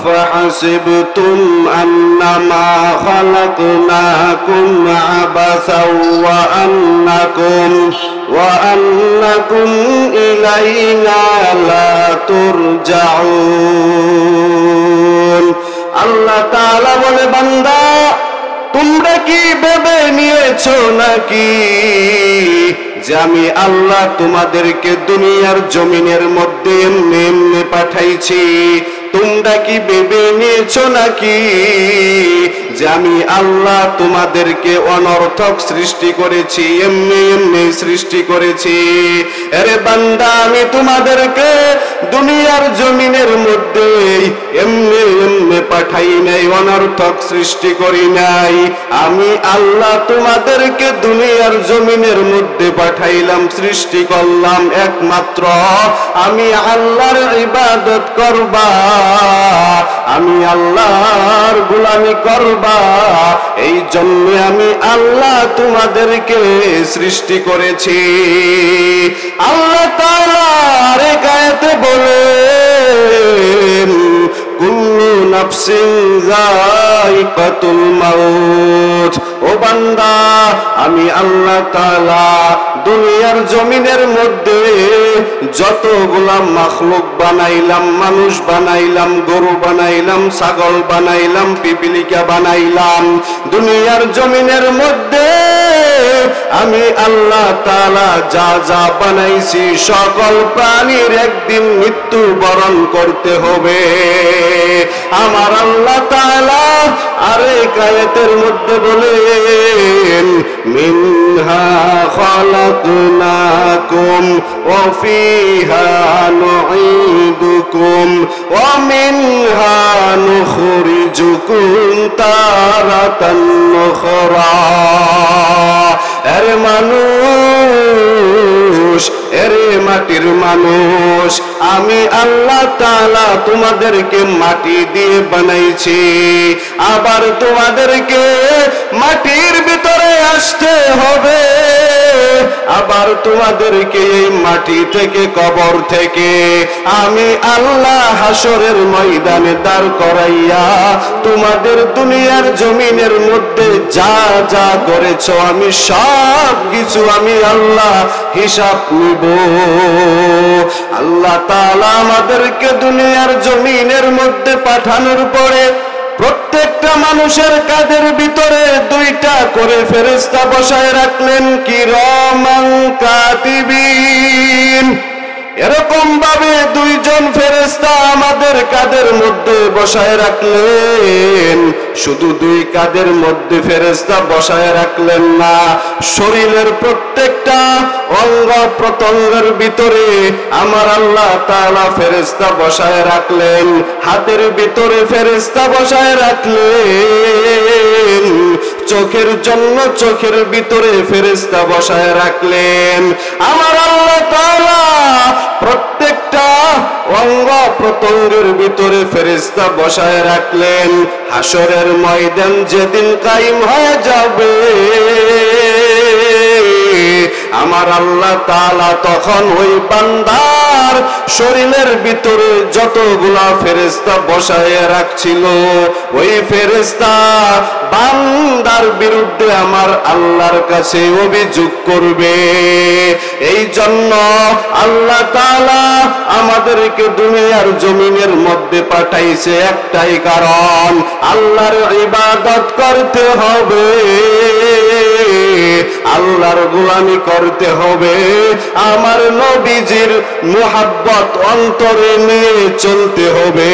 أفحسبتم أنما خلقناكم عبثا وأنكم إلينا لا ترجعون আল্লাহ তাআলা বলে বান্দা তোমরা কি ভেবে নিয়েছো নাকি যে আমি আল্লাহ তোমাদেরকে দুনিয়ার জমিনের মধ্যে এমনি পাঠাইছি? তোমরা কি ভেবে নিয়েছো নাকি যে আমি আল্লাহ তোমাদেরকে অনর্থক সৃষ্টি করেছি, এমনি সৃষ্টি করেছি? আরে বান্দা আমি তোমাদেরকে দুনিয়ার জমিনের মধ্যে এমনি পাঠাই নাই, অনর্থক সৃষ্টি করি নাই। আমি আল্লাহ তোমাদেরকে দুনিয়ার জমিনের মধ্যে পাঠাইলাম, সৃষ্টি করলাম একমাত্র আমি আল্লাহর ইবাদত করবা, আমি আল্লাহর গোলামি করবা। এই জন্য আমি আল্লাহ তোমাদেরকে সৃষ্টি করেছি। আল্লাহ তাআলা আরেক আয়াতে বলেন কুল্লু নাফসিন যায়িকাতুল মাউত। ও বান্দা আমি আল্লাহ তাআলা দুনিয়ার জমিনের মধ্যে যতগুলা মাখলুক বানাইলাম, মানুষ বানাইলাম, গরু বানাইলাম, ছাগল বানাইলাম, পিপিলিকা বানাইলাম, দুনিয়ার জমিনের মধ্যে আমি আল্লাহ তাআলা যা যা বানাইছি সকল প্রাণীর একদিন মৃত্যু বরণ করতে হবে। আমার আল্লাহ তাআলা আরেক আয়াতের মধ্যে বলেন মিনহা খালাকনাকুম ওয়া ফিহা নুঈদুকুম ওয়া মিনহা নুখরিজুকুম তারাতান উখরা। আরে মানুষ, এরে মাটির মানুষ, আমি আল্লাহ তাআলা তোমাদেরকে মাটি দিয়ে বানাইছি, আবার তোমাদেরকে মাটির ভিতরে আসতে হবে, আবার তোমাদেরকে এই মাটি থেকে, কবর থেকে আমি আল্লাহ হাসরের ময়দানে দাঁড় করাইয়া তোমাদের দুনিয়ার জমিনের মধ্যে যা যা করেছো আমি সব কিছু আমি আল্লাহ হিসাব নিব। আল্লাহ তাআলা আমাদেরকে দুনিয়ার জমিনের মধ্যে পাঠানোর পরে প্রত্যেকটা মানুষের কাঁধের ভিতরে দুইটা করে ফেরেশতা বসায় রাখলেন, কিরামান কাতিবিন। এরকম ভাবে দুইজন ফেরেশতা আমাদের কাঁধের মধ্যে বসায় রাখলেন। শুধু দুই কাঁধের মধ্যে ফেরেশতা বসায় রাখলেন না, শরীরের প্রত্যেকটা অঙ্গ প্রত্যঙ্গের ভিতরে আমার আল্লাহ তাআলা ফেরেশতা বসায় রাখলেন, হাতের ভিতরে ফেরেশতা বসায় রাখলেন, চোখের জন্য চোখের ভিতরে ফেরেশতা বসায় রাখলেন। আমার আল্লাহ তাআলা প্রত্যেকটা অঙ্গ প্রত্যঙ্গের ভিতরে ফেরেশতা বসায় রাখলেন। হাসরের ময়দান যেদিন কায়েম হয়ে যাবে আমার আল্লাহ তাআলা তখন ওই বান্দার শরীরের ভিতরে যতগুলা ফেরেশতা বসায় রাখছিল ওই ফেরেশতা বান্দার বিরুদ্ধে আমার আল্লাহর কাছে অভিযোগ করবে। এই জন্য আল্লাহ তাআলা আমাদেরকে দুনিয়ার জমিনের মধ্যে পাঠাইছে একটাই কারণ, আল্লাহর ইবাদত করতে হবে, আল্লাহর গোলামি করতে হবে, আমার নবীজির মুহাব্বত অন্তরে নিয়ে চলতে হবে।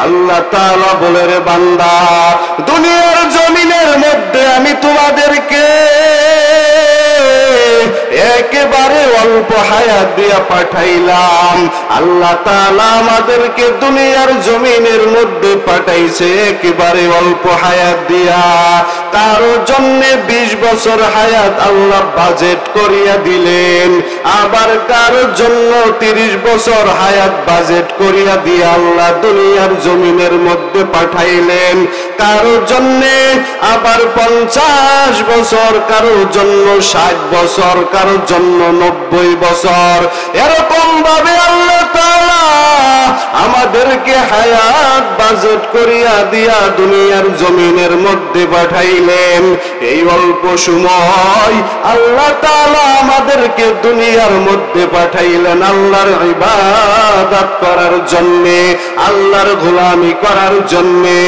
আল্লাহ তাআলা বলে রে বান্দা দুনিয়ার জমিনের মধ্যে আমি তোমাদেরকে একেবারে অল্প হায়াত দিয়া পাঠাইলাম। আল্লাহ তাআলা আমাদেরকে দুনিয়ার জমিনের মধ্যে পাঠাইছে একেবারে অল্প হায়াত দিয়া। কারো জন্য 20 বছর হায়াত আল্লাহ বাজেট করিয়া দিলেন, আবার কারো জন্য 30 বছর হায়াত বাজেট করিয়া দিয়ে আল্লাহ দুনিয়ার জমিনের মধ্যে পাঠাইলেন। কারো জন্য আবার 50 বছর, কারো জন্য 60 বছর, কারো জন্য 90 বছর, এরকম ভাবে আল্লাহ তাআলা আমাদেরকে হায়াত বাজেট করিয়া দিয়া দুনিয়ার জমিনের মধ্যে পাঠাইলেন। এই অল্প সময় আল্লাহ তাআলা আমাদেরকে দুনিয়ার মধ্যে পাঠাইলেন আল্লাহর ইবাদত করার জন্যে, আল্লাহর গোলামি করার জন্যে।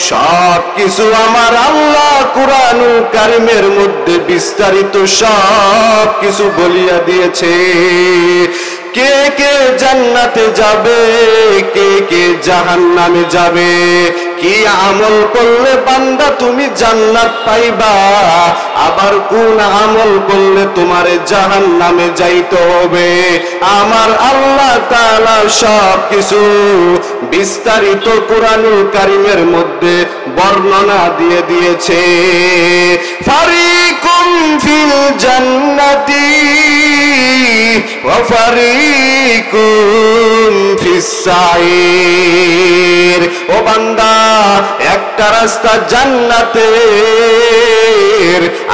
সব কিছু আমার আল্লাহ কুরআনুল কারীমের মধ্যে বিস্তারিত সব কিছু বলিয়া দিয়েছে। কে কে জান্নাতে যাবে, কে কে জাহান্নামে যাবে, কি আমল করলে বান্দা তুমি জান্নাত পাইবা, আবার কোন আমল করলে তোমারে জাহান্নামে যাইতে হবে, আমার আল্লাহ তাআলা সব কিছু বিস্তারিত কুরআনুল কারীমের মধ্যে বর্ণনা দিয়ে দিয়েছে। ফারিকুম ফিল জান্নাতি ওয়া ফারিকুম ফিস সাইর। ও বান্দা, একটা রাস্তা জান্নাতের,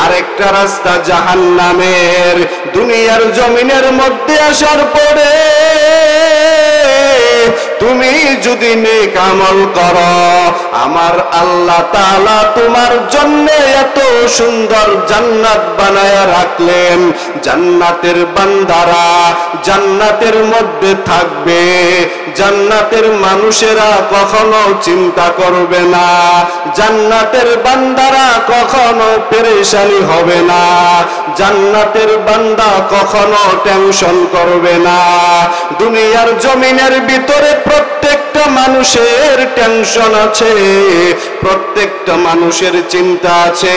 আরেকটা রাস্তা জাহান্নামের। দুনিয়ার জমিনের মধ্যে আসার পরে তুমি যদি নেক আমল করো, আমার আল্লাহ তাআলা তোমার জন্য এত সুন্দর জান্নাত বানায়া রাখলেন। জান্নাতের বান্দারা জান্নাতের মধ্যে থাকবে, জান্নাতের মানুষেরা কখনো চিন্তা করবে না, জান্নাতের বান্দারা কখনো পেরেশানি হবে না, জান্নাতের বান্দা কখনো টেনশন করবে না। দুনিয়ার জমিনের ভিতরে প্রত্যেকটা মানুষের টেনশন আছে, প্রত্যেকটা মানুষের চিন্তা আছে।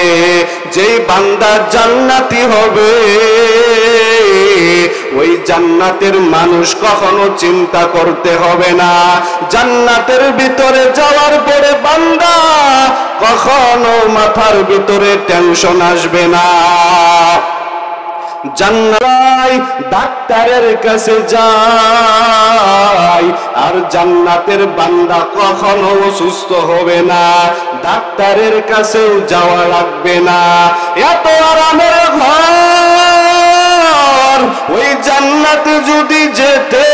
যেই বান্দা জান্নাতি হবে, ওই জান্নাতের মানুষ কখনো চিন্তা করতে হবে না। জান্নাতের ভিতরে যাওয়ার পরে বান্দা কখনো মাথার ভিতরে টেনশন আসবে না। জান্নাত ডাক্তারের কাছে যায়, আর জান্নাতের বান্দা কখনো অসুস্থ হবে না, ডাক্তারের কাছেও যাওয়া লাগবে না। এত আরামের ঘর, ওই জান্নাতে যদি যেতে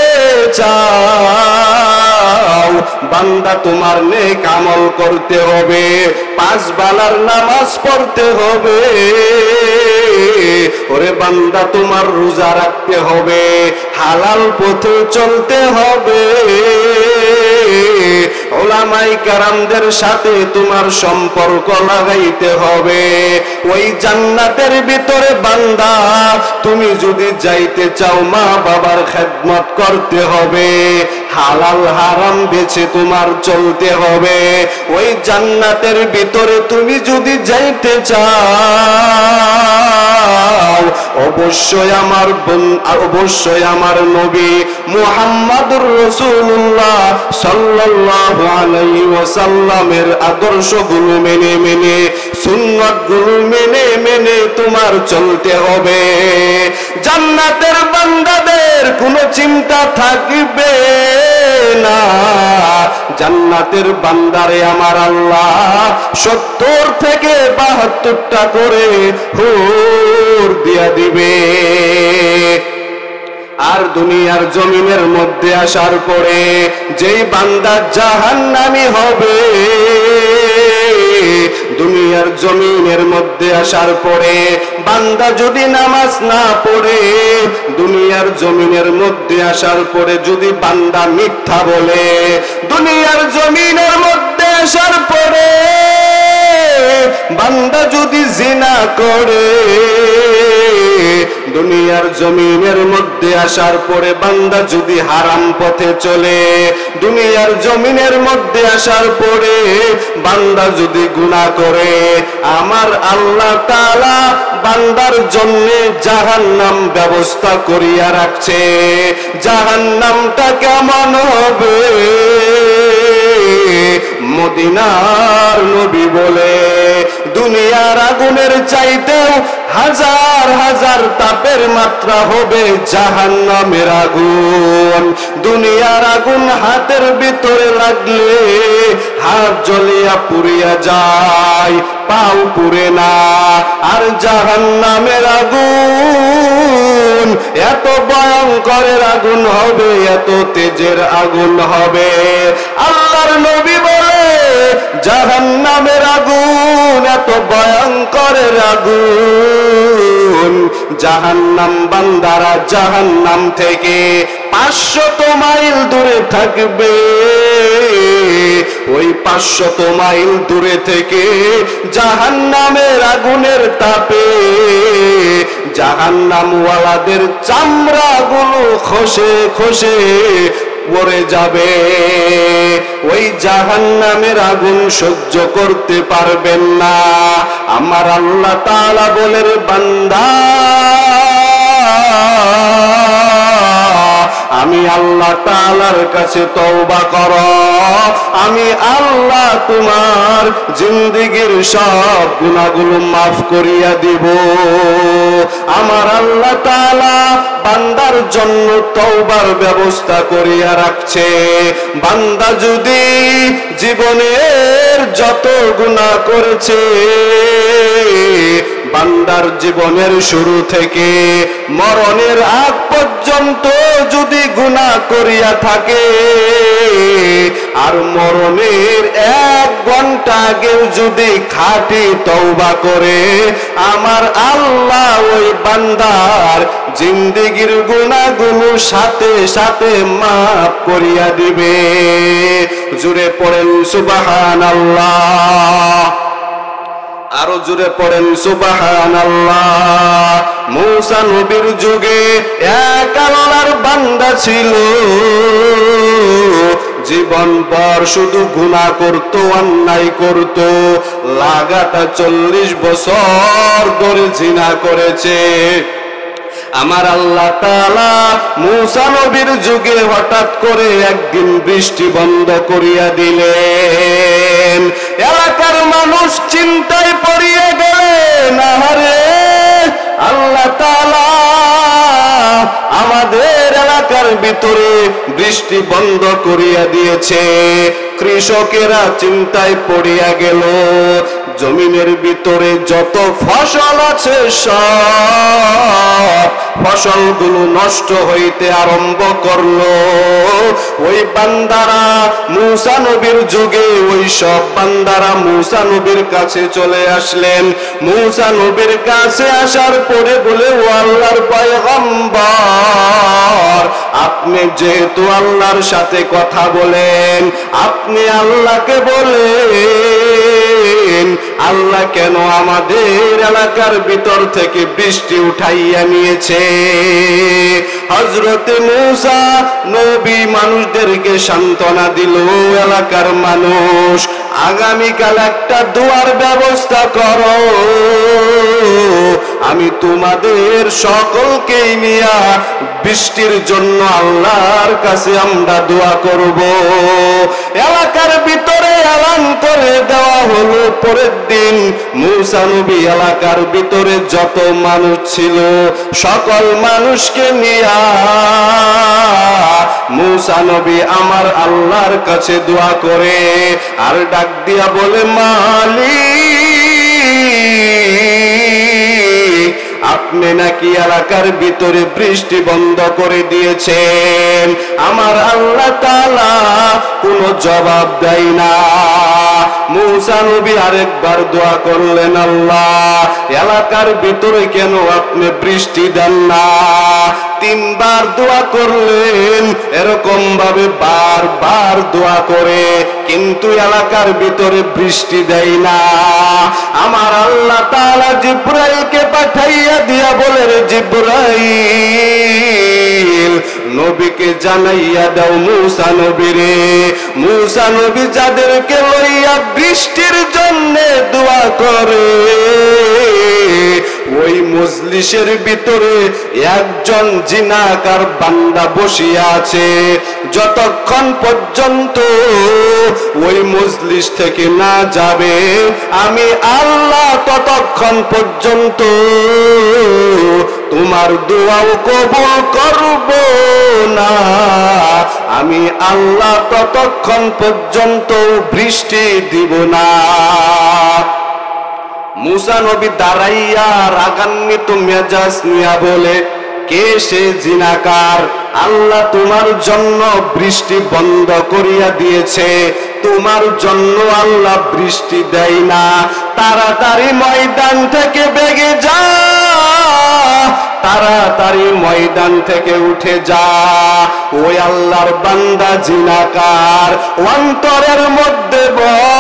চাও বান্দা তোমার নেক আমল করতে হবে, 5 বেলার নামাজ পড়তে হবে, ওরে বান্দা তোমার রোজা রাখতে হবে, হালাল পথে চলতে হবে, উলামায়ে কেরামদের সাথে তোমার সম্পর্ক লাগাইতে হবে। ওই জান্নাতের ভিতরে বান্দা তুমি যদি যাইতে চাও, মা বাবার খেদমত করতে হবে, হালাল হারাম বেছে তোমার চলতে হবে। ওই জান্নাতের ভিতরে তুমি যদি যাইতে চাও, অবশ্যই আমার নবী মুহাম্মদুর রাসূলুল্লাহ সাল্লাল্লাহু আলাইহি ওয়াসাল্লামের আদর্শগুলো মেনে সুন্নাতগুলো মেনে তোমার চলতে হবে। জান্নাতের বান্দাদের কোনো চিন্তা থাকবে না। জান্নাতের বান্দারে আমার আল্লাহ 70 থেকে 72টা করে হুর দিয়া দিবে। আর দুনিয়ার জমিনের মধ্যে আসার পরে যেই বান্দা জাহান্নামী হবে, দুনিয়ার জমিনের মধ্যে আসার পরে বান্দা যদি নামাজ না পড়ে, দুনিয়ার জমিনের মধ্যে আসার পরে যদি বান্দা মিথ্যা বলে, দুনিয়ার জমিনের মধ্যে আসার পরে বান্দা যদি জিনা করে, দুনিয়ার জমিনের মধ্যে আসার পরে বান্দা যদি হারাম পথে চলে, দুনিয়ার জমিনের মধ্যে আসার পরে বান্দা যদি গুনাহ করে, আমার আল্লাহ তাআলা বান্দার জন্য জাহান্নাম ব্যবস্থা করিয়া রাখছে। জাহান্নামটা কেমন হবে? মদিনার নবী বলে, দুনিয়ার আগুনের চাইতেও হাজার হাজার তাপের মাত্রা হবে জাহান্নামের আগুন। দুনিয়ার আগুন হাতের ভিতরে লাগলে হাত জ্বলিয়া পুড়িয়া যায়, পাও পুড়ে না। আর জাহান্নামের আগুন এত ভয়ঙ্করের আগুন হবে, এত তেজের আগুন হবে। আল্লাহর নবী বলে জাহান্নামের আগুন এত ভয়ঙ্করের আগুন, জাহান্নাম বান্দারা জাহান্নাম থেকে 500 মাইল দূরে থাকবে। ওই 500 মাইল দূরে থেকে জাহান্নামের আগুনের তাপে জাহান্নামওয়ালাদের চামড়াগুলো খসে খসে পড়ে যাবে। ওই জাহান্নামের আগুন সহ্য করতে পারবেন না। আমার আল্লাহ তাআলা বলেন, বান্দা আমি আল্লাহ তাআলার কাছে তওবা করো, আমি আল্লাহ তোমার জিন্দেগীর সব গুনাহগুলো মাফ করিয়া দিব। আমার আল্লাহ তাআলা বান্দার জন্য তওবার ব্যবস্থা করিয়া রাখছে। বান্দা যদি জীবনের যত গুনাহ করেছে, বান্দার জীবনের শুরু থেকে মরণের আগ পর্যন্ত যদি গুনাহ করিয়া থাকে, আর মরণের 1 ঘন্টা আগেও যদি খাঁটি তওবা করে, আমার আল্লাহ ওই বান্দার জিন্দেগীর গুনাহগুলো সাথে সাথে মাফ করিয়া দিবে। জোরে পড়েন সুবহানাল্লাহ, আরো জোরে পড়েন সুবহানাল্লাহ। মূসা নবীর যুগে এক আল্লাহর বান্দা ছিল, জীবনভর শুধু গুনাহ করত, অন্যায় করত, লাগাতার 40 বছর ধরে জিনা করেছে। আমার আল্লাহ তাআলা মূসা নবীর যুগে হঠাৎ করে একদিন বৃষ্টি বন্ধ করিয়া দিলেন। এলাকার মানুষ চিন্তায় পড়িয়া গেলেন, আরে আল্লাহ তাআলা আমাদের এলাকার ভিতরে বৃষ্টি বন্ধ করিয়া দিয়েছে। কৃষকেরা চিন্তায় পড়িয়া গেল, জমিনের ভিতরে যত ফসল আছে সব ফসলগুলো নষ্ট হইতে আরম্ভ করলো। ওই বান্দারা মূসা নবীর যুগে ওই সব বান্দারা মূসা নবীর কাছে চলে আসলেন। মূসা নবীর কাছে আসার পরে বলে, ও আল্লাহর পয়গম্বর, আপনি যেহেতু আল্লাহর সাথে কথা বলেন, আপনি আল্লাহকে বলেন আল্লাহ কেন আমাদের এলাকার ভিতর থেকে বৃষ্টি উঠাইয়া নিয়েছে। হযরতে মূসা নবী মানুষদেরকে সান্ত্বনা দিল, এলাকার মানুষ আগামীকাল একটা দোয়ার ব্যবস্থা করো, আমি তোমাদের সকলকে নিয়ে বৃষ্টির জন্য আল্লাহর কাছে আমরা দোয়া করব। এলাকার ভিতরে এলান করে দেওয়া হলো। পরের দিন মূসা নবী এলাকার ভিতরে যত মানুষ ছিল সকল মানুষকে নিয়ে মূসা নবী আমার আল্লাহর কাছে দোয়া করে আর ডাক দিয়া বলে, মালিক, আপনি নাকি এলাকার ভিতরে বৃষ্টি বন্ধ করে দিয়েছেন, আমার আল্লাহ তাআলা কোনো জবাব দেয় না। মূসা নবী আরেকবার দোয়া করলেন, আল্লাহ এলাকার ভিতরে কেন আপনি বৃষ্টি দেন না? 3 বার দোয়া করলেন, এরকম ভাবে বারবার দোয়া করে কিন্তু এলাকার ভিতরে বৃষ্টি দেয় না। আমার আল্লাহ তাআলা জিবরাইলকে পাঠাইয়া দিয়া বলে, রে জিবরাইল, নবীকে জানাইয়া দাও মূসা নবীরে, মূসা নবী যাদেরকে লইয়া বৃষ্টির জন্য দোয়া করে ওই মজলিসের ভিতরে একজন জিনাকার বান্দা বসিয়া আছে, যতক্ষণ পর্যন্ত ওই মজলিস থেকে না যাবে আমি আল্লাহ ততক্ষণ পর্যন্ত তোমার দোয়াও কবুল করব না। আমি আল্লাহ ততক্ষণ পর্যন্ত বৃষ্টি দিব না। মুসা নবী দাঁড়াইয়া রাগান্বিত মেজাজ নিয়া বলে, কে সে জিনাকার? আল্লাহ তোমার জন্য বৃষ্টি বন্ধ করিয়া দিয়েছে, তোমার জন্য আল্লাহ বৃষ্টি দেয় না। তাড়াতাড়ি ময়দান থেকে বেগে যা, তাড়াতাড়ি ময়দান থেকে উঠে যা। ওই আল্লাহর বান্দা জিনাকার অন্তরের মধ্যে ভয়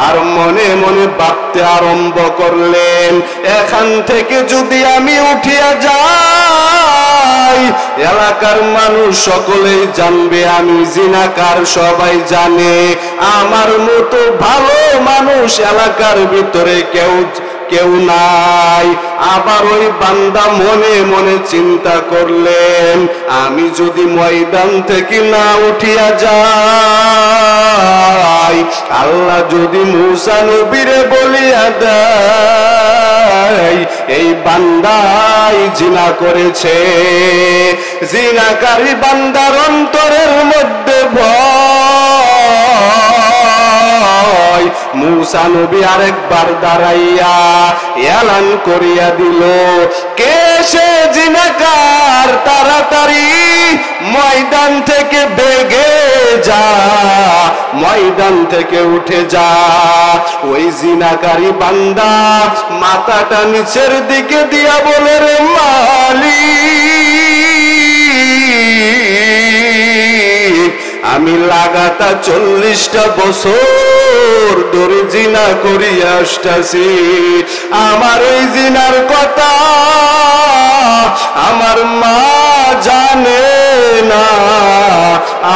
আর মনে মনে ভাবতে আরম্ভ করলেন, এখান থেকে যদি আমি উঠিয়া যাই, এলাকার মানুষ সকলেই জানবে আমি জিনাকার। সবাই জানে আমার মতো ভালো মানুষ এলাকার ভিতরে কেউ নাই। আবার ওই বান্দা মনে মনে চিন্তা করলেন, আমি যদি ময়দান থেকে না উঠিয়া যাই, আল্লাহ যদি মুসা নবীরে বলিয়া দেয় এই বান্দাই জিনা করেছে। জিনাকারী বান্দার অন্তরের মধ্যে ভয়। মুসা নবী আরেকবার দাঁড়াইয়া এলান করিয়া দিল, কে সে জিনাকার? তাড়াতাড়ি ময়দান থেকে বেগে যা, ময়দান থেকে উঠে যা। ওই জিনাকারী বান্দা মাথাটা নিচের দিকে দিয়া বলে, রে মালিক, আমি লাগাতার 40টা বছর ধরে জিনা করিয়া আসতেছি। আমার এই জিনার কথা আমার মা জানে না,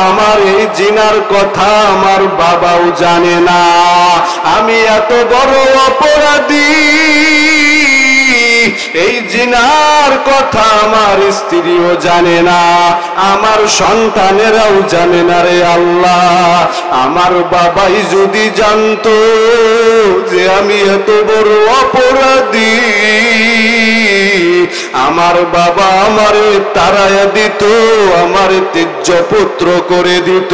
আমার এই জিনার কথা আমার বাবাও জানে না। আমি এত বড় অপরাধী, এই জিনার কথা আমার স্ত্রীও জানে না, আমার সন্তানেরাও জানে না। রে আল্লাহ, আমার বাবাই যদি জানতো যে আমি এত বড় অপরাধী, আমার বাবা আমারে তাড়াইয়া দিত, আমার ত্যায্য পুত্র করে দিত।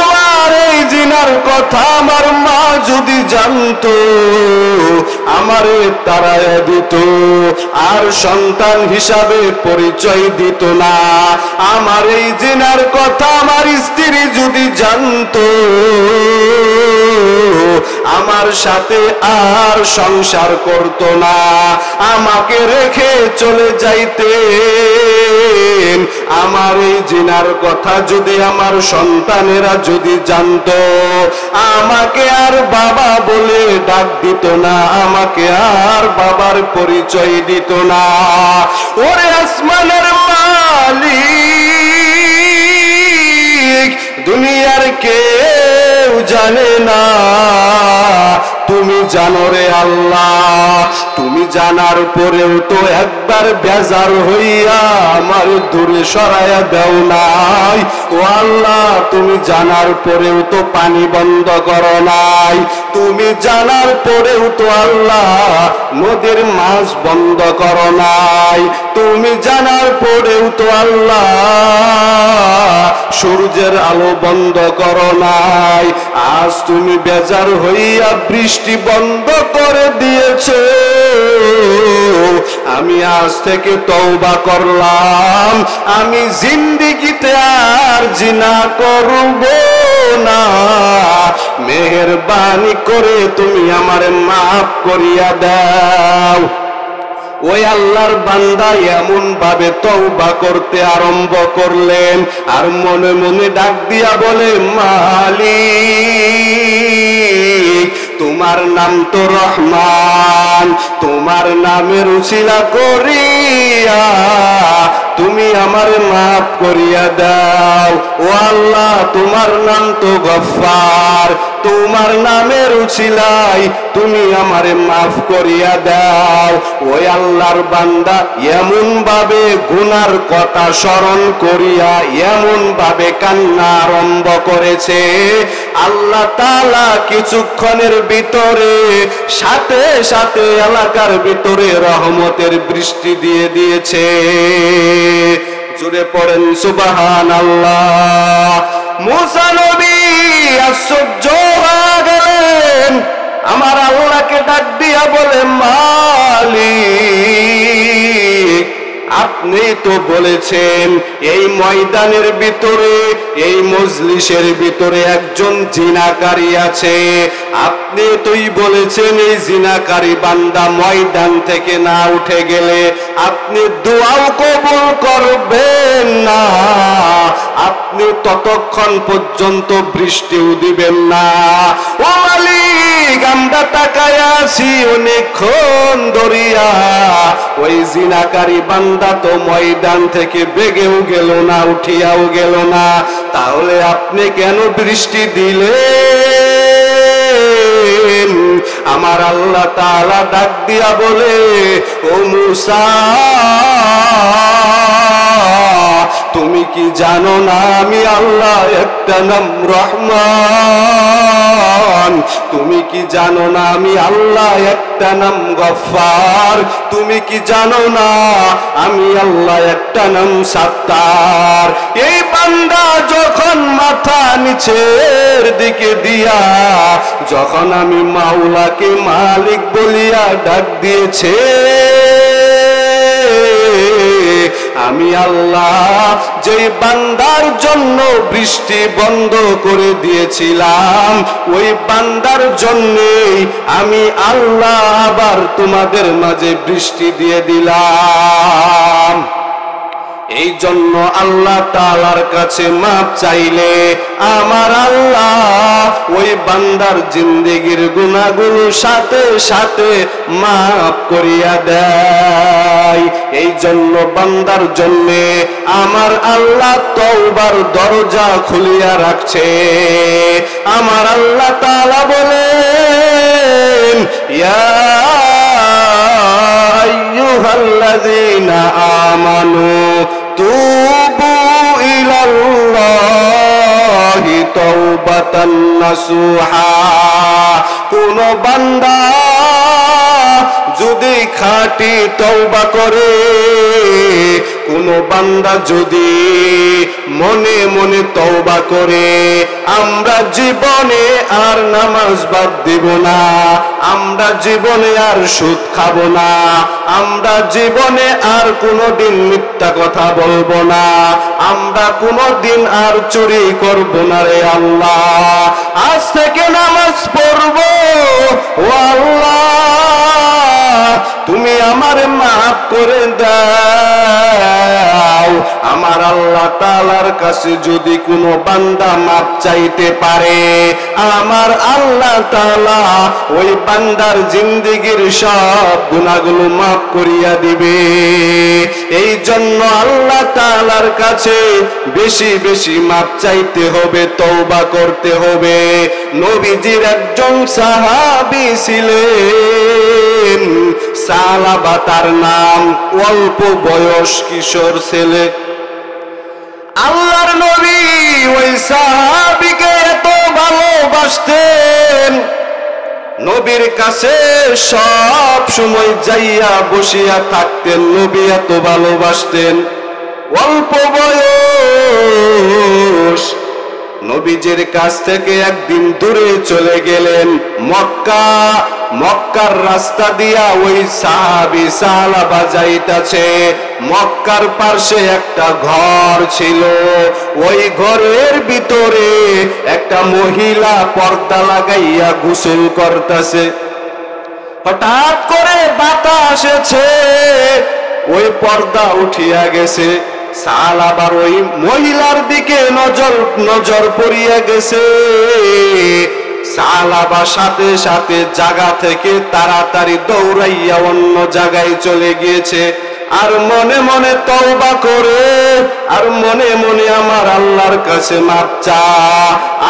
আমার এই জিনার কথা আমার মা যদি জানতো, আমারে তাড়াইয়া দিত, আর সন্তান হিসাবে পরিচয় দিত না। আমার এই জিনার কথা আমার স্ত্রী যদি জানতো, আমার সাথে আর সংসার করত না, আমাকে রেখে চলে যাইতেন। আমার এই জিনার কথা যদি আমার সন্তানেরা যদি জানতো, আমাকে আর বাবা বলে ডাক দিত না, আমাকে আর বাবার পরিচয় দিত না। ওরে আসমানের মালিক, দুনিয়ার কেউ জানে না, তুমি জানো রে আল্লাহ। তুমি জানার পরেও তো একবার বেজার হইয়া আমার দূরে সরাইয়া দেও নাই। ও আল্লাহ, তুমি জানার পরেও তো পানি বন্ধ করো নাই। তুমি জানার পরেও তো আল্লাহ নদীর মাছ বন্ধ করো নাই। তুমি জানার পরেও তো আল্লাহ সূর্যের আলো বন্ধ করো নাই। আজ তুমি বেজার হইয়া বৃষ্টি বন্ধ করে দিয়েছো। আমি আজ থেকে তওবা করলাম, আমি জিন্দেগিতে আর জিনা করব না। মেহেরবানি করে তুমি আমারে মাফ করিয়া দাও। ওই আল্লাহর বান্দা এমন ভাবে তওবা করতে আরম্ভ করলেন, আর মনে মনে ডাক দিয়া বলে, মালিক, তোমার নাম তো রহমান, তোমার নামের উছিলা করিয়া তুমি আমারে মাফ করিয়া দাও। ও আল্লাহ, তোমার নাম তো গফফার, তোমার নামের উছিলাই তুমি আমারে মাফ করিয়া দাও। ওই আল্লাহর বান্দা এমন ভাবে গুনার কথা স্মরণ করিয়া এমন ভাবে কান্না আরম্ভ করেছে, আল্লাহ তাআলা কিছুক্ষণের ভিতরে সাথে সাথে এলাকার ভিতরে রহমতের বৃষ্টি দিয়ে দিয়েছে। জুড়ে পড়েন সুবহানাল্লাহ। মুসা নবী আশ্চর্য হয়ে গেলেন, আমার আল্লাহকে ডাক দিয়া বলে, মালিক, আপনি তো বলেছেন এই ময়দানের ভিতরে, এই মজলিসের ভিতরে একজন জিনাকারী আছে। আপনি তোই বলেছেন এই জিনাকারী বান্দা ময়দান থেকে না উঠে গেলে আপনি দোয়াও কবুল করবেন না, আপনি ততক্ষণ পর্যন্ত বৃষ্টিও দিবেন না। ও মালিক, আমরা তাকায় আছি অনেকক্ষণ ধরিয়া, ওই জিনাকারী বান্দা তো ময়দান থেকে বেগেও গেল না, উঠিয়াও গেল না, তাহলে আপনি কেন বৃষ্টি দিলেন? আমার আল্লাহ তাআলা ডাক দিয়া বলে, ও মুসা, তুমি কি জানো না আমি আল্লাহ একটা নাম রহমান? তুমি কি জানো না আমি আল্লাহ একটা নাম গফফার? তুমি কি জানো না আমি আল্লাহ একটা নাম সাত্তার? এই বান্দা যখন মাথা নিচের দিকে দিয়া, যখন আমি মাওলাকে মালিক বলিয়া ডাক দিয়েছে, আমি আল্লাহ যেই বান্দার জন্য বৃষ্টি বন্ধ করে দিয়েছিলাম, ওই বান্দার জন্যই আমি আল্লাহ আবার তোমাদের মাঝে বৃষ্টি দিয়ে দিলাম। এই জন্য আল্লাহ তাআলার কাছে মাপ চাইলে আমার আল্লাহ ওই বান্দার জিন্দেগির গুনাহগুলো সাথে সাথে মাপ করিয়া দেয়। এই জন্য বান্দার জন্য আমার আল্লাহ তওবার দরজা খুলিয়া রাখছে। আমার আল্লাহ তাআলা বলেন, ইয়া আইয়ুহাল্লাযীনা আমানু তুবু ইলাল্লাহি তাওবাতান নাসুহা। কোন বান্দা যদি খাঁটি তওবা করে, কোন বান্দা যদি মনে মনে তওবা করে, আমরা জীবনে আর নামাজ বাদ দিব না, আমরা জীবনে আর সুদ খাবো না, আমরা জীবনে আর কোনোদিন মিথ্যা কথা বলবো না, আমরা কোনোদিন আর চুরি করব না রে আল্লাহ, আজ থেকে নামাজ পড়বো। ও আল্লাহ, তুমি আমারে মাফ করে দাও। আমার আল্লাহ তাআলার কাছে যদি কোনো বান্দা মাফ চাইতে পারে, আমার আল্লাহ তাআলা ওই বান্দার জিন্দেগির সব গুনাহগুলো মাফ করিয়া দিবে। এই জন্য আল্লাহ তাআলার কাছে বেশি বেশি মাফ চাইতে হবে, তওবা করতে হবে। নবীজির একজন সাহাবী ছিলেন, সালাবা তার নাম, অল্প বয়স কিশোর ছেলে। আল্লাহর নবী ওই সাহাবীকে এত ভালোবাসতেন, নবীর কাছে সব সময় যাইয়া বসিয়া থাকতেন। নবী এত ভালোবাসতেন, অল্প বয়স। নবীজির কাছ থেকে একদিন দূরে চলে গেলেন, মক্কার রাস্তা দিয়া ওই সাহাবী সালাবা যাইতাছে। মক্কার পাশে একটা ঘর ছিল, ওই ঘরের ভিতরে একটা মহিলা পর্দা লাগাইয়া গোসল করতেছে। হঠাৎ করে বাতাস এসেছে, ওই পর্দা উঠিয়া গেছে। সালাবার ওই মহিলার দিকে নজর পড়িয়া গেছে। সালাবা সাথে সাথে জায়গা থেকে তাড়াতাড়ি দৌড়াইয়া অন্য জায়গায় চলে গিয়েছে। আর মনে মনে তওবা করে, আর মনে মনে আমার আল্লাহর কাছে মাপ চা,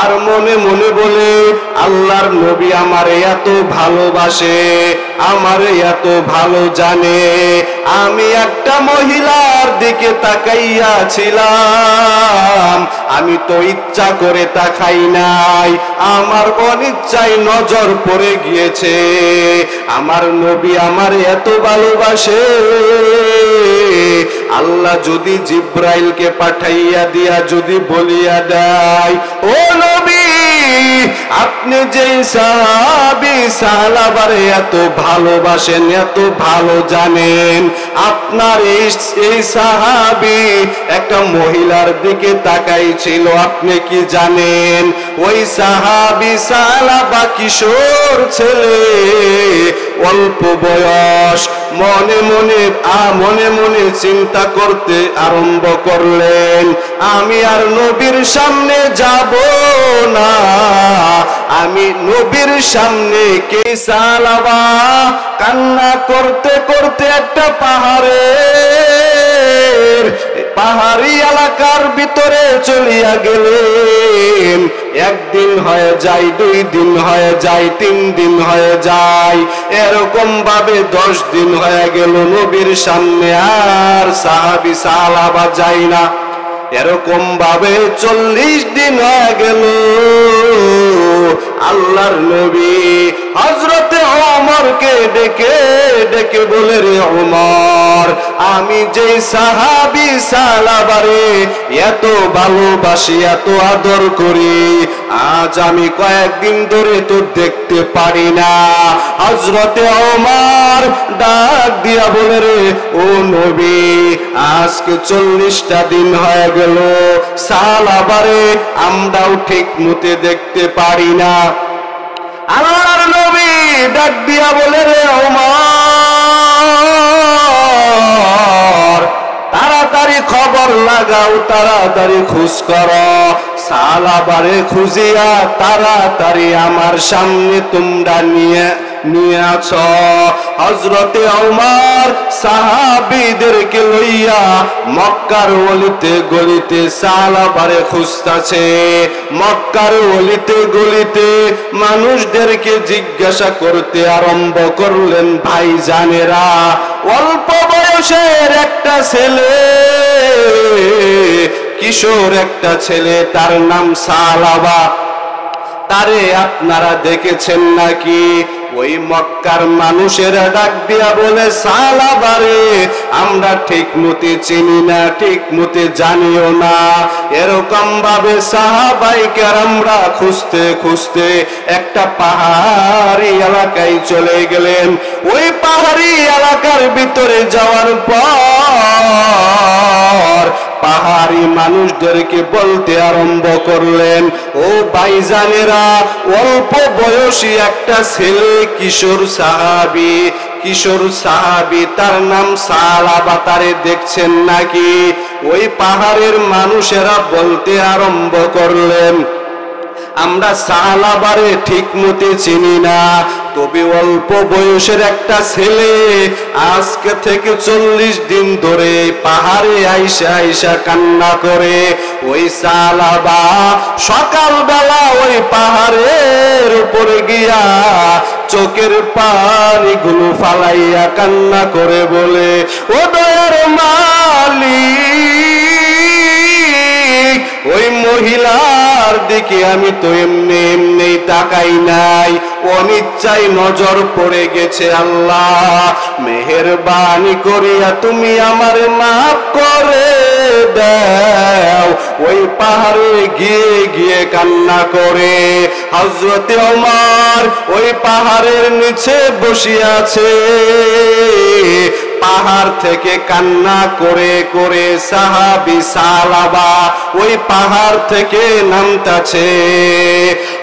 আর মনে মনে বলে আল্লাহর নবী আমারে এত ভালোবাসে, আমারে এত ভালো জানে, আমি একটা মহিলার দিকে তাকাইয়া ছিলাম, আমি তো ইচ্ছা করে তাকাই নাই, আমার অনিচ্ছায় নজর পড়ে গিয়েছে, আমার নবী আমার এত ভালোবাসে, আল্লাহ যদি জিব্রাইলকে পাঠাইয়া দিয়া যদি বলিয়া দেয়, ও নবী আপনি যেই সাহাবী সাহাবারে এত ভালোবাসেন, এত ভালো জানেন, আপনার এই সাহাবী একটা মহিলার দিকে তাকাইছিল, আপনি কি জানেন ওই সাহাবী সাহাবা কিশোর ছেলে, অল্প বয়স। মনে মনে মনে মনে চিন্তা করতে আরম্ভ করলেন, আমি আর নবীর সামনে যাব না, আমি নবীর সামনে কে সালাবা। কান্না করতে করতে একটা পাহাড়ি এলাকার ভিতরে চলিয়া গেলেন। একদিন হয়ে যায়, 2 দিন হয়ে যায়, 3 দিন হয়ে যায়, এরকম ভাবে 10 দিন হয়ে গেল, নবীর সামনে আর সাহাবী সাহাবা যায় না। এরকম ভাবে 40 দিন হয়ে গেল। আল্লাহর নবী হযরতে ওমরকে ডেকে ডেকে বলে, রে ওমর, আমি যে সাহাবী সাহাবারে এত ভালোবাসি, এত আদর করি, আজ আমি কয়েকদিন ধরে তো দেখতে পারি না। হযরতে ওমর ডাক দিয়া বলে, রে ও নবী, আজকে 40টা দিন হয়ে গেল, সাহাবারে আমরাও ঠিক মতে দেখতে পারি না। আল্লাহর নবী ডাক দিয়া বলে, রে ওমর, তাড়াতাড়ি খবর লাগাও, তাড়াতাড়ি খোঁজ করো, সাহাবারে খুঁজিয়া তাড়াতাড়ি আমার সামনে তোমরা নিয়ে আছো। হযরতে ওমর সাহাবীদেরকে লইয়া মক্কার অলিতে গলিতে সাহাবারে খুঁজতাছে, মক্কার অলিতে গলিতে মানুষদেরকে জিজ্ঞাসা করতে আরম্ভ করলেন, ভাই জানেরা, অল্প বয়সের একটা ছেলে, কিশোর একটা ছেলে, তার নাম সালাবা, তারে আপনারা দেখেছেন নাকি? ওই মক্কার মানুষেরা ডাক দিয়া বলে, সালাবারে আমরা ঠিক মতে চিনি না, ঠিক মতে জানিও না। এরকম ভাবে সাহাবায়ে কেরামরা খুঁজতে খুঁজতে একটা পাহাড়ি এলাকায় চলে গেলেন। ওই পাহাড়ি এলাকার ভিতরে যাওয়ার পর পাহাড়ি মানুষদেরকে বলতে আরম্ভ করলেন, ও ভাইজানেরা, অল্প বয়সী একটা ছেলে, কিশোর সাহাবী, তার নাম সালাবা, তারে দেখছেন নাকি? ওই পাহাড়ের মানুষেরা বলতে আরম্ভ করলেন, আমরা সাহাবারে ঠিক মতে চিনি না, তবে অল্প বয়সের একটা ছেলে আজকে থেকে 40 দিন ধরে পাহাড়ে আইসা আইসা কান্না করে। ওই সাহাবা সকালবেলা ওই পাহাড়ের উপরে গিয়া চোখের পানিগুলো ফালাইয়া কান্না করে বলে, ও দয়ার মালিক, ওই মহিলার দিকে আমি তো এমনি এমনি তাকাই নাই, অনিচ্ছায় নজর পড়ে গেছে, আল্লাহ মেহেরবানি করিয়া তুমি আমারে মাফ করে দাও। ওই পাহাড়ে গিয়ে গিয়ে কান্না করে হযরতে ওমর ওই পাহাড়ের নিচে বসিয়া আছে। পাহাড় থেকে কান্না করে করে সাহাবী সালাবা ওই পাহাড় থেকে নামতাছে।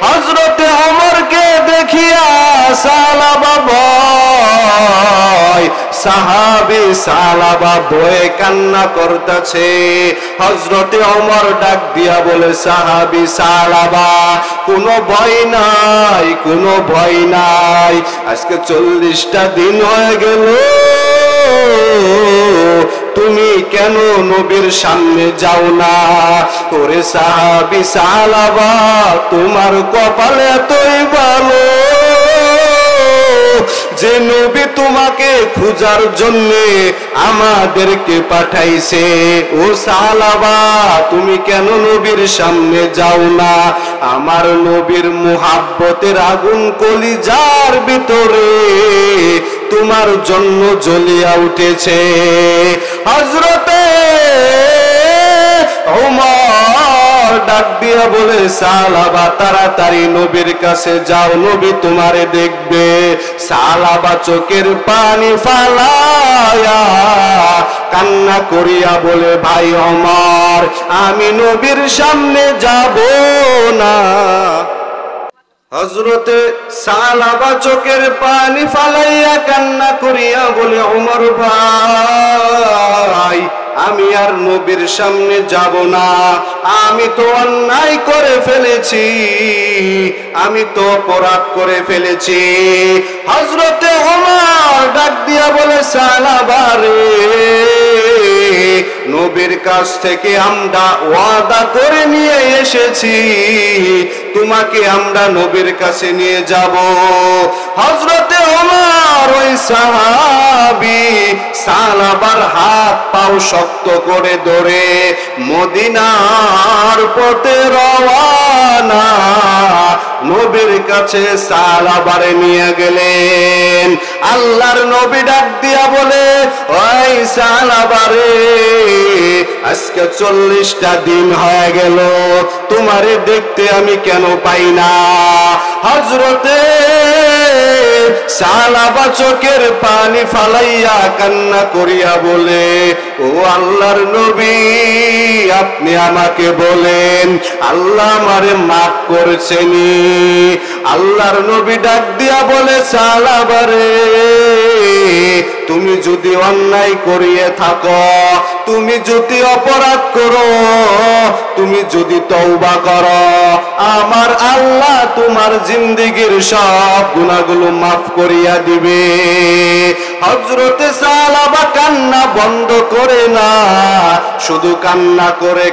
হযরতে ওমরকে দেখিয়া সালাবা ভয়, সাহাবী সালাবা ভয়ে কান্না করতেছে। হযরতে ওমর ডাক দিয়া বলে, সাহাবী সালাবা কোনো ভয় নাই, কোনো ভয় নাই, আজকে 40টা দিন হয়ে গেল, তুমি কেন নবীর সামনে যাও না? ওরে সাহাবী সালাবা, তোমার কপালে এতই ভালো যে নবী তোমাকে খোঁজার জন্য আমাদেরকে পাঠাইছে। ও সালাবা, তুমি কেন নবীর সামনে যাও না? আমার নবীর মুহাব্বতের আগুন কলিজার ভিতরে তোমার জন্য জ্বলিয়া উঠেছে। হযরতে ওমর ডাক দিয়া বলে, সালাবা তাড়াতাড়ি নবীর কাছে যাও, নবী তোমারে দেখবে। সালাবা চোখের পানি ফালায়া কান্না করিয়া বলে, ভাই ওমর, আমি নবীর সামনে যাব না। হযরতে সালাবা চোখের পানি ফালাইয়া কান্না করিয়া বলে, ওমর ভাই, আমি আর নবীর সামনে যাব না। আমি তো অন্যায় করে ফেলেছি, আমি তো অপরাধ করে ফেলেছি। হযরতে ওমর ডাক দিয়া বলে, সালাবা রে, নবীর কাছ থেকে আমরা ওয়াদা করে নিয়ে এসেছি, তোমাকে আমরা নবীর কাছে নিয়ে যাব। হযরতে ওমর ওই সাহাবী সালাবার হাত পাও শক্ত করে ধরে মদিনার পথে রওয়ানা নবীর কাছে সালাবারে নিয়ে গেলেন। আল্লাহর নবী ডাক দিয়া বলে, ওই সালাবারে, আজকে 40টা দিন হয়ে গেল, তোমারে দেখতে আমি কেন পাই না? হযরতে সালাবা চোখের পানি ফালাইয়া কান্না করিয়া বলে, ও আল্লাহর নবী, আপনি আমাকে বলেন আল্লাহ আমারে মাফ করেছেনি? আল্লাহর নবী ডাক দিয়া বলে, সালাবারে, তুমি যদি অন্যায় করিয়ে থাকো, তুমি যদি অপরাধ করো, তুমি যদি তওবা করো, আমার আল্লাহ তোমার জিন্দেগীর সব গুনাহগুলো মাফ করিয়া দিবে। হযরতে সালাবা কান্না বন্ধ করে না, শুধু কান্না করে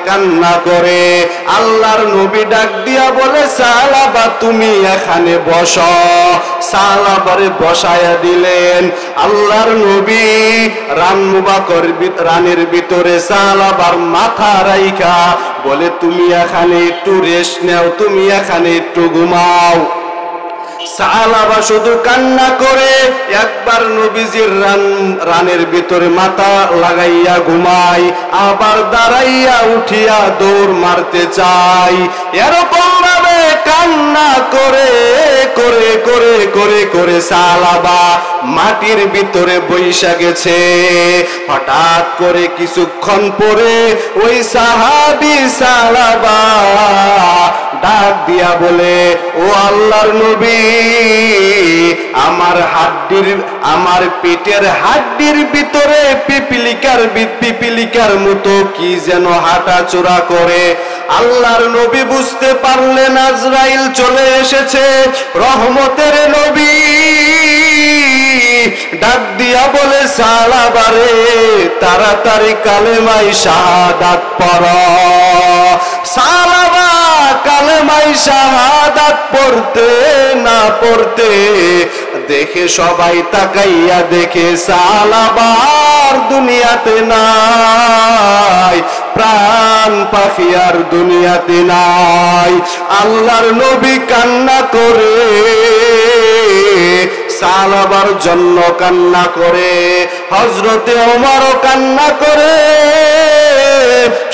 আল্লাহর নবী ডাক দিয়া বলে, সালাবা তুমি এখানে বসো। সালাবারে বসায়া দিলেন। আল্লাহর নবী রান মুবারকের রানের ভিতরে সালাবার মাথা রাইখা বলে, তুমি এখানে একটু রেস্ট নাও, তুমি এখানে একটু ঘুমাও। সালাবা শুধু কান্না করে একবার নবীজির রানের ভিতরে মাথা লাগাইয়া ঘুমাই, আবার দাঁড়াইয়া উঠিয়া দৌড় মারতে চাই। এরকম ভাবে কান্না করে করে করে করে করে সালাবা মাটির ভিতরে বৈশা গেছে। হঠাৎ করে কিছুক্ষণ পরে ওই সাহাবী সালাবা ডাক দিয়া বলে, ও আল্লাহর নবী, আমার পেটের হাড্ডির ভিতরে পিপিলিকার মতো কি যেন হাঁটাচোরা করে। আল্লাহর নবী বুঝতে পারলেন আজরাইল চলে এসেছে। রহমতের নবী ডাক দিয়া বলে, সালাবারে, তাড়াতাড়ি কালেমাই শাহাদাত পড়ো। সালাবা কালেমাই শাহাদাত পড়তে না পড়তে দেখে সবাই তাকাইয়া দেখে সালাবার দুনিয়াতে নাই, প্রাণ পাখি আর দুনিয়াতে নাই। আল্লাহর নবী কান্না করে, সালাবার জন্য কান্না করে, হযরতে ওমরও কান্না করে,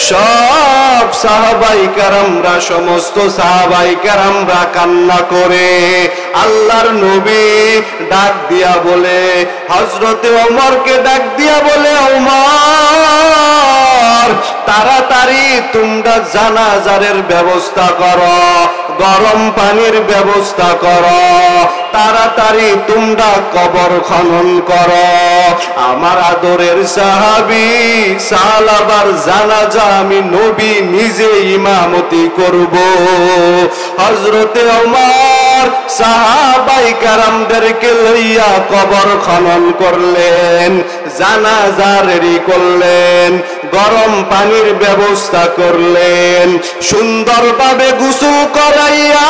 সব সাহাবায়ে কেরামরা, সমস্ত সাহাবায়ে কেরামরা কান্না করে। আল্লাহর নবী ডাক দিয়া বলে, হযরতে ওমরকে ডাক দিয়া বলে, ওমর, তাড়াতাড়ি তোমরা জানাজারের ব্যবস্থা করো, গরম পানির ব্যবস্থা করো, তাড়াতাড়ি তোমরা কবর খনন করো। আমার আদরের সাহাবী সালাবার জানাজা আমি নবী নিজে ইমামতি করব। হযরতে ওমর পর সাহাবায়ে কেরামদেরকে লইয়া কবর খনন করলেন, জানাজা রেডি করলেন, গরম পানির ব্যবস্থা করলেন, সুন্দরভাবে গোসল করাইয়া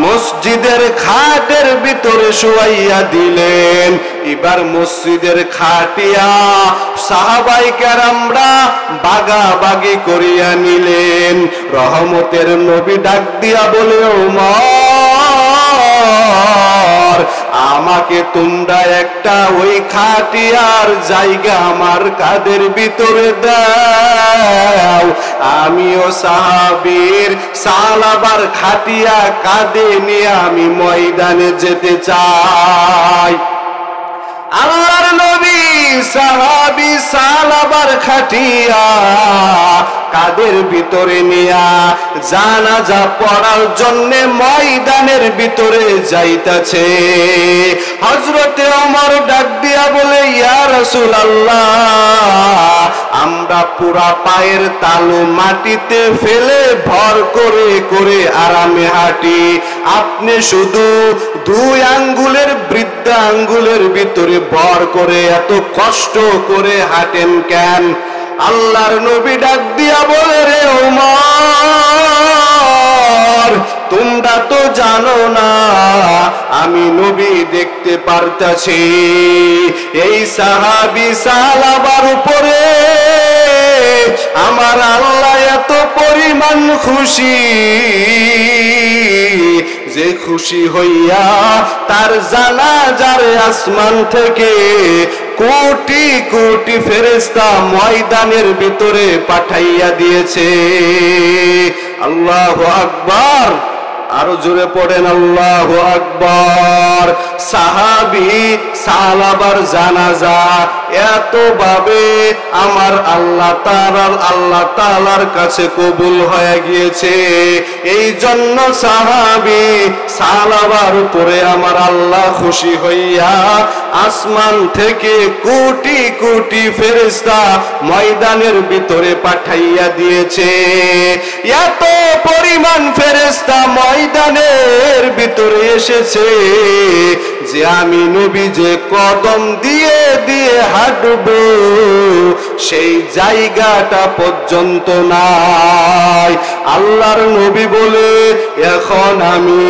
মসজিদের খাটের ভিতরে শুয়াইয়া দিলেন। এবার মসজিদের খাটিয়া সাহাবায়ে কেরামরা বাগাবাগি করিয়া নিলেন। রহমতের নবী ডাক দিয়া বলে, ওমর, আমাকে তোমরা একটা ওই খাটিয়ার জায়গা আমার কাঁধের ভিতরে দাও, আমিও সাহাবীর সালাবার খাটিয়া কাঁধে নিয়ে আমি ময়দানে যেতে চাই। আল্লাহর নবী সাহাবী সালাবার খাটিয়া কাদের ভিতরে নিয়া জানাজা পড়ার জন্য ময়দানের ভিতরে যাইতাছে। হযরতে ওমর ডাক দিয়া বলে, ইয়া রাসূলুল্লাহ, আমরা পুরা পায়ের তালু মাটিতে ফেলে ভর করে করে আরামে হাঁটি, আপনি শুধু 2 আঙ্গুলের বৃদ্ধা আঙ্গুলের ভিতরে ভর করে এত কষ্ট করে হাঁটেন কেন? আল্লাহর নবী ডাক দিয়া বলে, রে ওমর, তোমরা তো জানো না আমি নবী দেখতে পারতাছি এই সাহাবী সালাবার উপরে আমার আল্লাহ এত পরিমাণ খুশি যে খুশি হইয়া তার জানাজার আসমান থেকে কোটি কোটি ফেরেশতা ময়দানের ভিতরে পাঠাইয়া দিয়েছে। আল্লাহু আকবার, আরো জোরে পড়েন আল্লাহু আকবার। সাহাবী সালাবার জানাজা এতভাবে আমার আল্লাহ তাআলার কাছে কবুল হয়ে গিয়েছে, এই জন্য সাহাবী সালাবার উপরে আমার আল্লাহ খুশি হইয়া আসমান থেকে কোটি কোটি ফেরেশতা ময়দানের ভিতরে পাঠাইয়া দিয়েছে। এত পরিমাণ ফেরেশতা ময়দানের ভিতরে এসেছে যে আমি নবী যে কদম দিয়ে দিয়ে হাঁটবো সেই জায়গাটা পর্যন্ত নাই। আল্লাহর নবী বলে, এখন আমি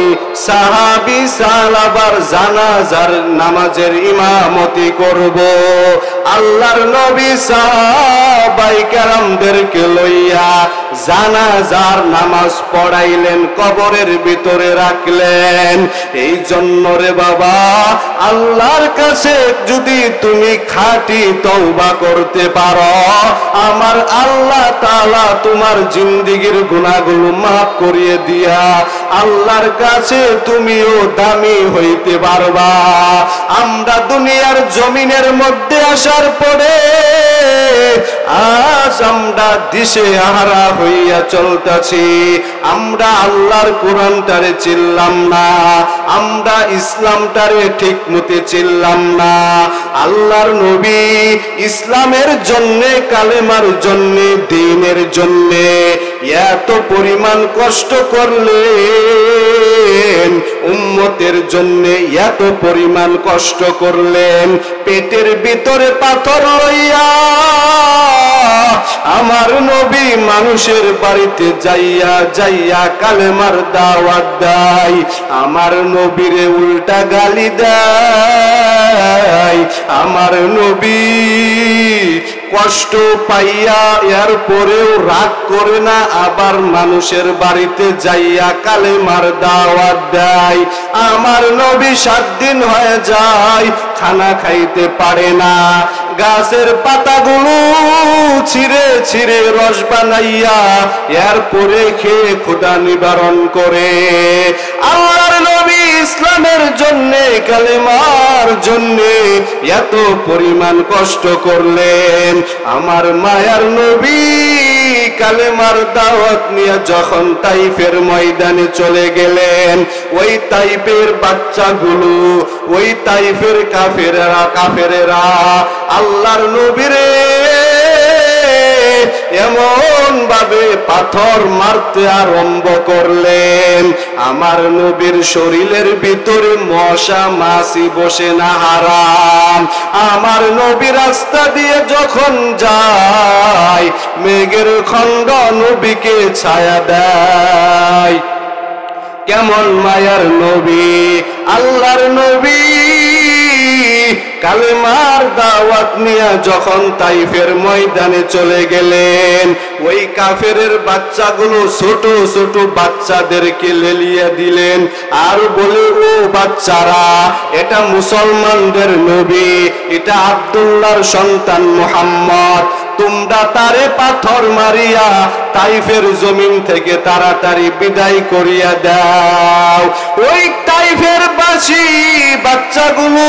সাহাবী সালাবার জানাজার নামাজের ইমামতি করব। আল্লাহর নবী সাহাবায়ে কেরামদেরকে লইয়া জানাজার নামাজ পড়াইলেন, কবরের ভিতরে রাখলেন। এই জন্য রে বাবা, আল্লাহর কাছে যদি তুমি খাঁটি তওবা করতে পারো, আমার আল্লাহ তাআলা তোমার জিন্দেগীর গুনাহগুলো মাফ করিয়ে দিয়া আল্লাহর কাছে তুমিও দামি হইতে পারবা। আমরা দুনিয়ার জমিনের মধ্যে আসার পরে আজ আমরা দিশে হারা হইয়া চলতেছি। আমরা আল্লাহর কোরআনটারে চিনলাম না, আমরা ইসলামটারে ঠিক মতে চিনলাম না। আল্লাহর নবী ইসলামের জন্যে, কালেমার জন্যে, দ্বীনের জন্যে এত পরিমাণ কষ্ট করলেন, উম্মতের জন্যে এত পরিমাণ কষ্ট করলেন। পেটের ভিতরে পাথর লইয়া আমার নবী মানুষের বাড়িতে যাইয়া যাইয়া কালেমার দাওয়াত দেয়, আমার নবীরে উল্টা গালি দেয়। আমার নবী কষ্ট পাইয়া এর পরেও রাগ করে না, আবার মানুষের বাড়িতে যাইয়া কালেমার দাওয়াত দেয়। আমার নবী 7 দিন হয়ে যায় খানা খাইতে পারে না, গাছের পাতাগুলো ছিঁড়ে ছিঁড়ে রস বানাইয়া এরপরে খেয়ে ক্ষুধা নিবারণ করে। আল্লাহর নবী ইসলামের জন্যে, কালেমার জন্যে এত পরিমাণ কষ্ট করলেন। আমার মায়ার নবী কালেমার দাওয়াত নিয়ে যখন তাইফের ময়দানে চলে গেলেন, ওই তাইফের বাচ্চাগুলো, ওই তাইফের কাফেরেরা আল্লাহর নবীরে এমন ভাবে পাথর মারতে আরম্ভ করলেন, আমার নবীর শরীরের ভিতরে মশা মাছি বসে না হারাম। আমার নবী রাস্তা দিয়ে যখন যায়, মেঘের খণ্ড নবীকে ছায়া দেয়। কেমন মায়ার নবী, আল্লাহর নবী কালেমার দাওয়াত নিয়ে যখন তাইফের ময়দানে চলে গেলেন, ওই কাফেরের বাচ্চাগুলো ছোট ছোট বাচ্চাদেরকে লেলিয়ে দিলেন আর বলে, ও বাচ্চারা, এটা মুসলমানদের নবী, এটা আব্দুল্লাহর সন্তান মুহাম্মদ, তোমরা তারে পাথর মারিয়া তাইফের জমিন থেকে তাড়াতাড়ি বিদায় করিয়া দাও। ওই তাইফের বাসী বাচ্চাগুলো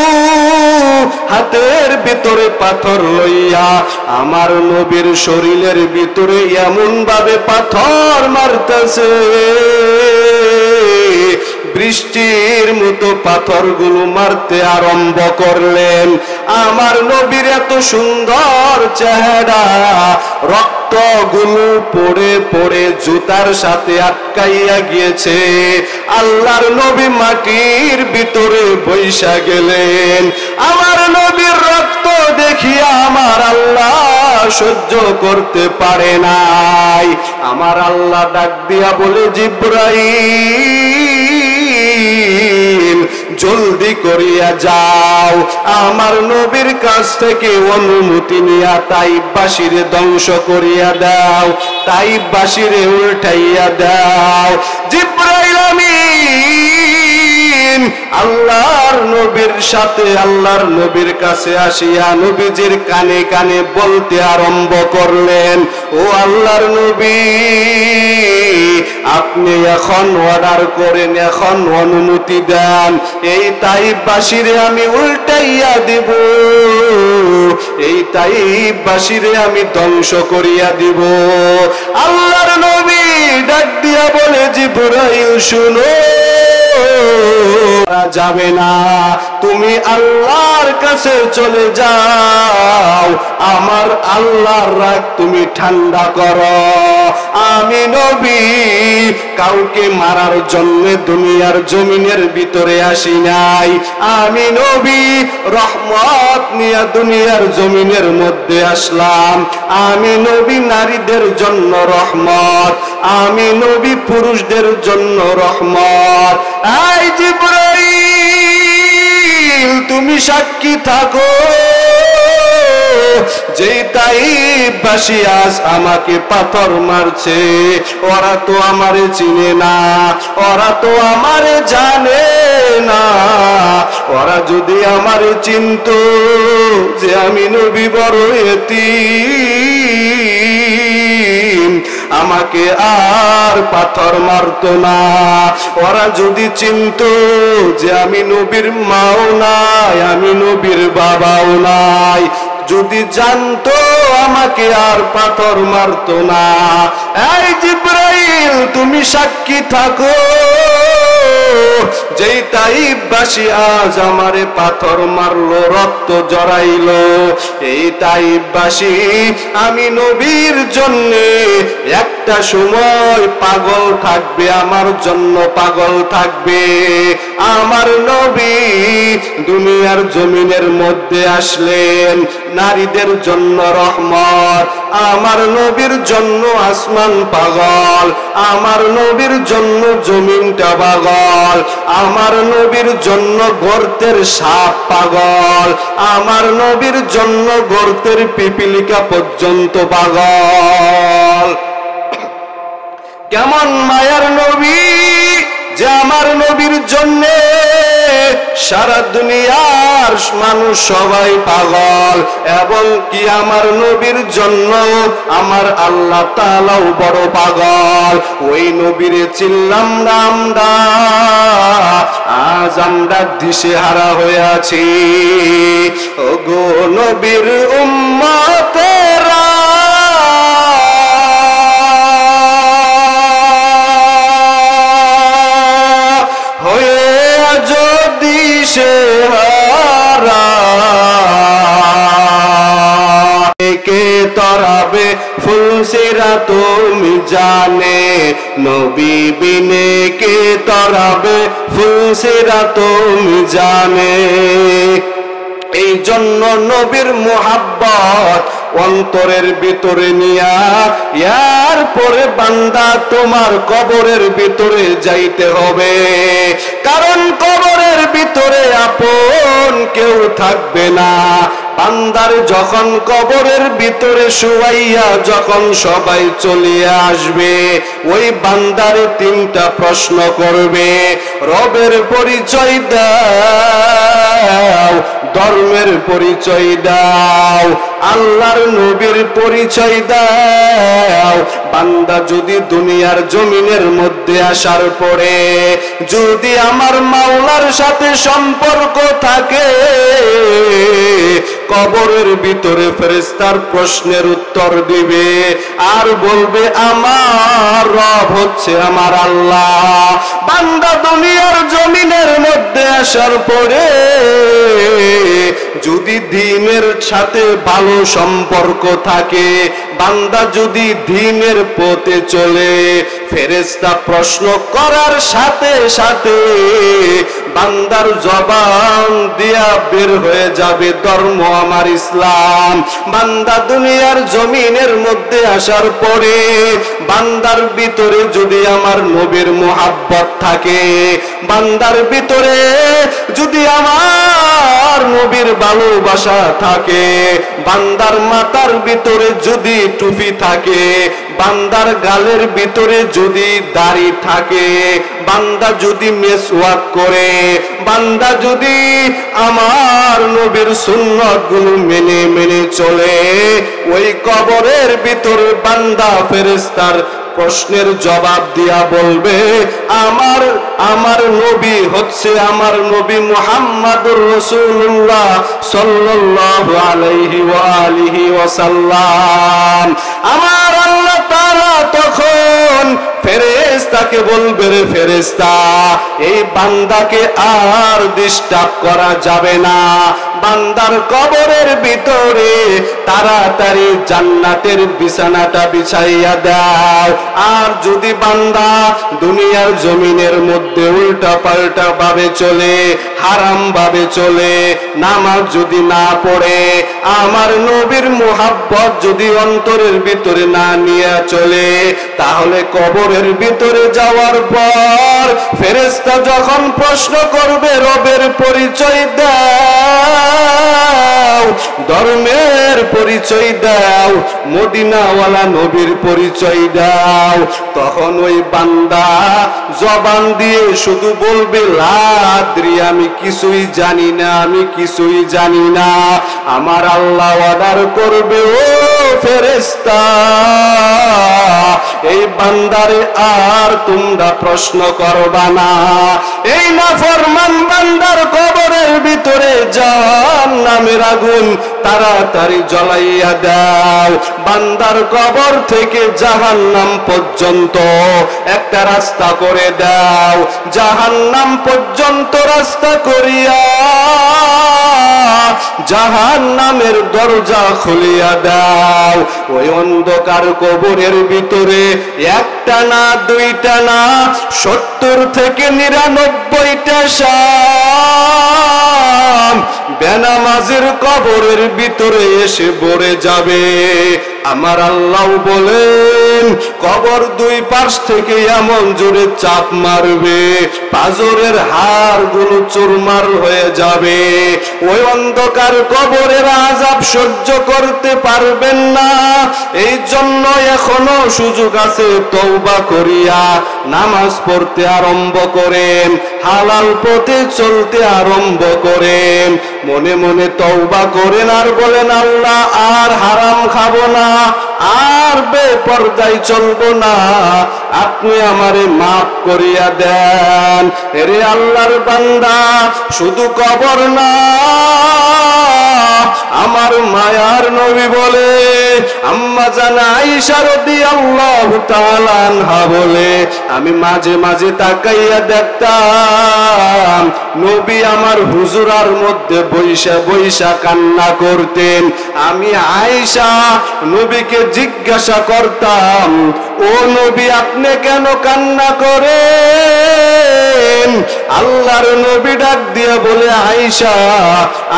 হাতের ভিতরে পাথর লইয়া আমার নবীর শরীরের ভিতরে এমন ভাবে পাথর মারতেছে, বৃষ্টির মতো পাথরগুলো মারতে আরম্ভ করলেন। আমার নবীর এত সুন্দর চেহারা, রক্তগুলো পড়ে পড়ে জুতার সাথে আটকাইয়া গিয়েছে। আল্লাহর নবী মাটির ভিতরে বৈশা গেলেন। আমার নবীর রক্ত দেখিয়া আমার আল্লাহ সহ্য করতে পারে নাই। আমার আল্লাহ ডাক দিয়া বলে, জিবরাইল, জলদি করিয়া যাও, আমার নবীর কাছ থেকে অনুমতি নিয়া তাইফবাসীরে ধ্বংস করিয়া দাও, তাইফবাসীরে উল্টাইয়া দাও। জিবরাইল আমিন আল্লাহর নবীর সাথে আল্লাহর নবীর কাছে আসিয়া নবীজির কানে কানে বলতে আরম্ভ করলেন, ও আল্লাহর নবী, আপনি এখন অর্ডার করেন, এখন অনুমতি দেন, এই তাইফবাসীরে আমি উল্টাইয়া দিব, এই তাইফবাসীরে আমি ধ্বংস করিয়া দিব। আল্লাহর নবী ডাক দিয়া বলে, জিবরাইল শুনো, যাবে না, তুমি আল্লাহর কাছে চলে যাও, আমার আল্লাহর রাগ তুমি ঠান্ডা করো। আমি নবী কাউকে মারার জন্য দুনিয়ার জমিনের ভিতরে আসি নাই, আমি নবী রহমত নিয়ে দুনিয়ার জমিনের মধ্যে আসলাম। আমি নবী নারীদের জন্য রহমত, আমি নবী পুরুষদের জন্য রহমত। এই জিবরাইল, তুমি সাক্ষী থাকো, যেই তাইফবাসী আজ আমাকে পাথর মারছে, ওরা তো আমারে চিনে না, ওরা তো আমারে জানে না। ওরা যদি আমারে চিনতো যে আমি নবী বড় এতিম, আমাকে আর পাথর মারতো না। ওরা যদি চিনতো যে আমি নবীর মাও নাই, আমি নবীর বাবাও নাই, যদি জানতো আমাকে আর পাথর মারতো না। এই জিবরাইল, তুমি সাক্ষী থাকো, যেই তাইফবাসী আজ আমারে পাথর মারলো, রক্ত জড়াইলো, এই তাইফবাসী আমি নবীর জন্য একটা সময় পাগল থাকবে, আমার জন্য পাগল থাকবে। আমার নবী দুনিয়ার জমিনের মধ্যে আসলেন নারীদের জন্য রহমত, আমার নবীর জন্য আসমান পাগল, আমার নবীর জন্য জমিনটা পাগল, আমার নবীর জন্য গর্তের সাপ পাগল, আমার নবীর জন্য গর্তের পিপিলিকা পর্যন্ত পাগল। কেমন মায়ার নবী যে আমার নবীর জন্য সারা দুনিয়ার মানুষ সবাই পাগল, এবং কি আমার নবীর জন্য আমার আল্লাহ তাআলাও বড় পাগল। ওই নবীরে চিনলাম না আমরা, আজ আমরা দিশেহারা হয়ে আছি। ওগো নবীর উম্মতেরা, কে তরাবে ফুল সে সিরাত মিজানে নবী বিনে কে তরাবে ফুলসিরাত মিজানে। এই জন্য নবীর মুহাব্বত অন্তরের ভিতরে নিয়া ইয়ার পরে বান্দা তোমার কবরের ভিতরে যাইতে হবে, কারণ কবরের ভিতরে আপন কেউ থাকবে না। বান্দার যখন কবরের ভিতরে শুয়াইয়া যখন সবাই চলিয়ে আসবে, ওই বান্দারে তিনটা প্রশ্ন করবে, রবের পরিচয় দাও, ধর্মের পরিচয় দাও, আল্লাহর নবীর পরিচয় দাও। বান্দা যদি দুনিয়ার জমিনের মধ্যে আসার পরে যদি আমার মাওলার সাথে সম্পর্ক থাকে, কবরের ভিতরে ফেরেশতার প্রশ্নের উত্তর দিবে আর বলবে আমার রব হচ্ছে আমার আল্লাহ। বান্দা দুনিয়ার জমিনের মধ্যে আসার পরে যদি দ্বীনের সাথে ভালো সম্পর্ক থাকে, বান্দা যদি দ্বীনের পথে চলে, ফেরেশতা প্রশ্ন করার সাথে সাথে বান্দার জবান দিয়া বের হয়ে যাবে ধর্ম আমার ইসলাম। বান্দা দুনিয়ার জমিনের মধ্যে আসার পরে বান্দার ভিতরে যদি আমার নবীর মুহাব্বত থাকে, বান্দার ভিতরে যদি আমার নবীর ভালোবাসা থাকে, বান্দার মাথার ভিতরে যদি টুপি থাকে, বান্দার গালের ভিতরে যদি দাড়ি থাকে, বান্দা যদি মেসওয়াক করে, বান্দা যদি আমার নবীর সুন্নতগুলো মেনে মেনে চলে, ওই কবরের ভিতরে বান্দা ফেরেশতার প্রশ্নের জবাব দিয়া বলবে আমার নবী হচ্ছে আমার নবী মুহাম্মাদুর রাসূলুল্লাহ সাল্লাল্লাহু আলাইহি ওয়া আলিহি ওয়াসাল্লাম। আমার আল্লাহ তাআলা তখন ফেরেশতাকে বলবে, রে ফেরেশতা, এই বান্দাকে আর ডিস্টার্ব করা যাবে না, বান্দার কবরের ভিতরে তাড়াতাড়ি জান্নাতের বিছানাটা বিছাইয়া দাও। আর যদি বান্দা দুনিয়ার জমিনের মধ্যে উল্টা পাল্টা ভাবে চলে, হারাম ভাবে চলে, নামাজ যদি না পড়ে, আমার নবীর মুহাব্বত যদি অন্তরের ভিতরে না নিয়ে চলে, তাহলে কবরের ভিতরে যাওয়ার পর ফেরেশতা যখন প্রশ্ন করবে রবের পরিচয় দাও, ধর্মের পরিচয় দাও, মদিনাওয়ালা নবীর পরিচয় দাও, তখন ওই বান্দা জবান দিয়ে শুধু বলবে লা আদরি, আমি কিছুই জানি না, আমি কিছুই জানি না। আমার আল্লাহ অর্ডার করবে, ও ফেরেশতা, এই বান্দারে আর তোমরা প্রশ্ন করবা না। এই নাফরমান বান্দার কবরের ভিতরে জাহান্নামের আগুন তাড়াতাড়ি জ্বলাইয়া দাও। বান্দার কবর থেকে জাহান্নাম পর্যন্ত একটা রাস্তা করে দাও, জাহান্নাম পর্যন্ত রাস্তা করিয়া জাহান্নামের দরজা খুলিয়া দাও। ওই অন্ধকার কবরের ভিতরে একটা না দুইটা না 70 থেকে 99টা শাম বেনামাজের কবরের ভিতরে এসে ভরে যাবে। আমার আল্লাহ বলেন, কবর দুই পাশ থেকে এমন জোরে চাপ মারবে, পাজরের হাড়গুলো চুরমার হয়ে যাবে। ওই অন্ধকার কবরের আযাব সহ্য করতে পারবেন না। এই জন্য এখনো সুযোগ আছে, তওবা করিয়া নামাজ পড়তে আরম্ভ করেন, হালাল পথে চলতে আরম্ভ করেন, মনে মনে তওবা করেন আর বলেন, আল্লাহ আর হারাম খাবো না, আর বেপরদায় চলবো না, আপনি আমারে মাফ করিয়া দেন। এরে আল্লাহর বান্দা, শুধু কবর না, আমার মায়ার নবী বলে, আম্মা জান আয়েশা রাদিয়াল্লাহু তাআলা আনহা বলে, আমি মাঝে মাঝে তাকাইয়া দেখতাম নবী আমার হুজুরার মধ্যে বইসা বইসা কান্না করতেন। আমি আয়েশা নবীকে জিজ্ঞাসা করতাম, ও নবী আপনি কেন কান্না করেন? আল্লাহর নবী ডাক দিয়া বলে, আয়েশা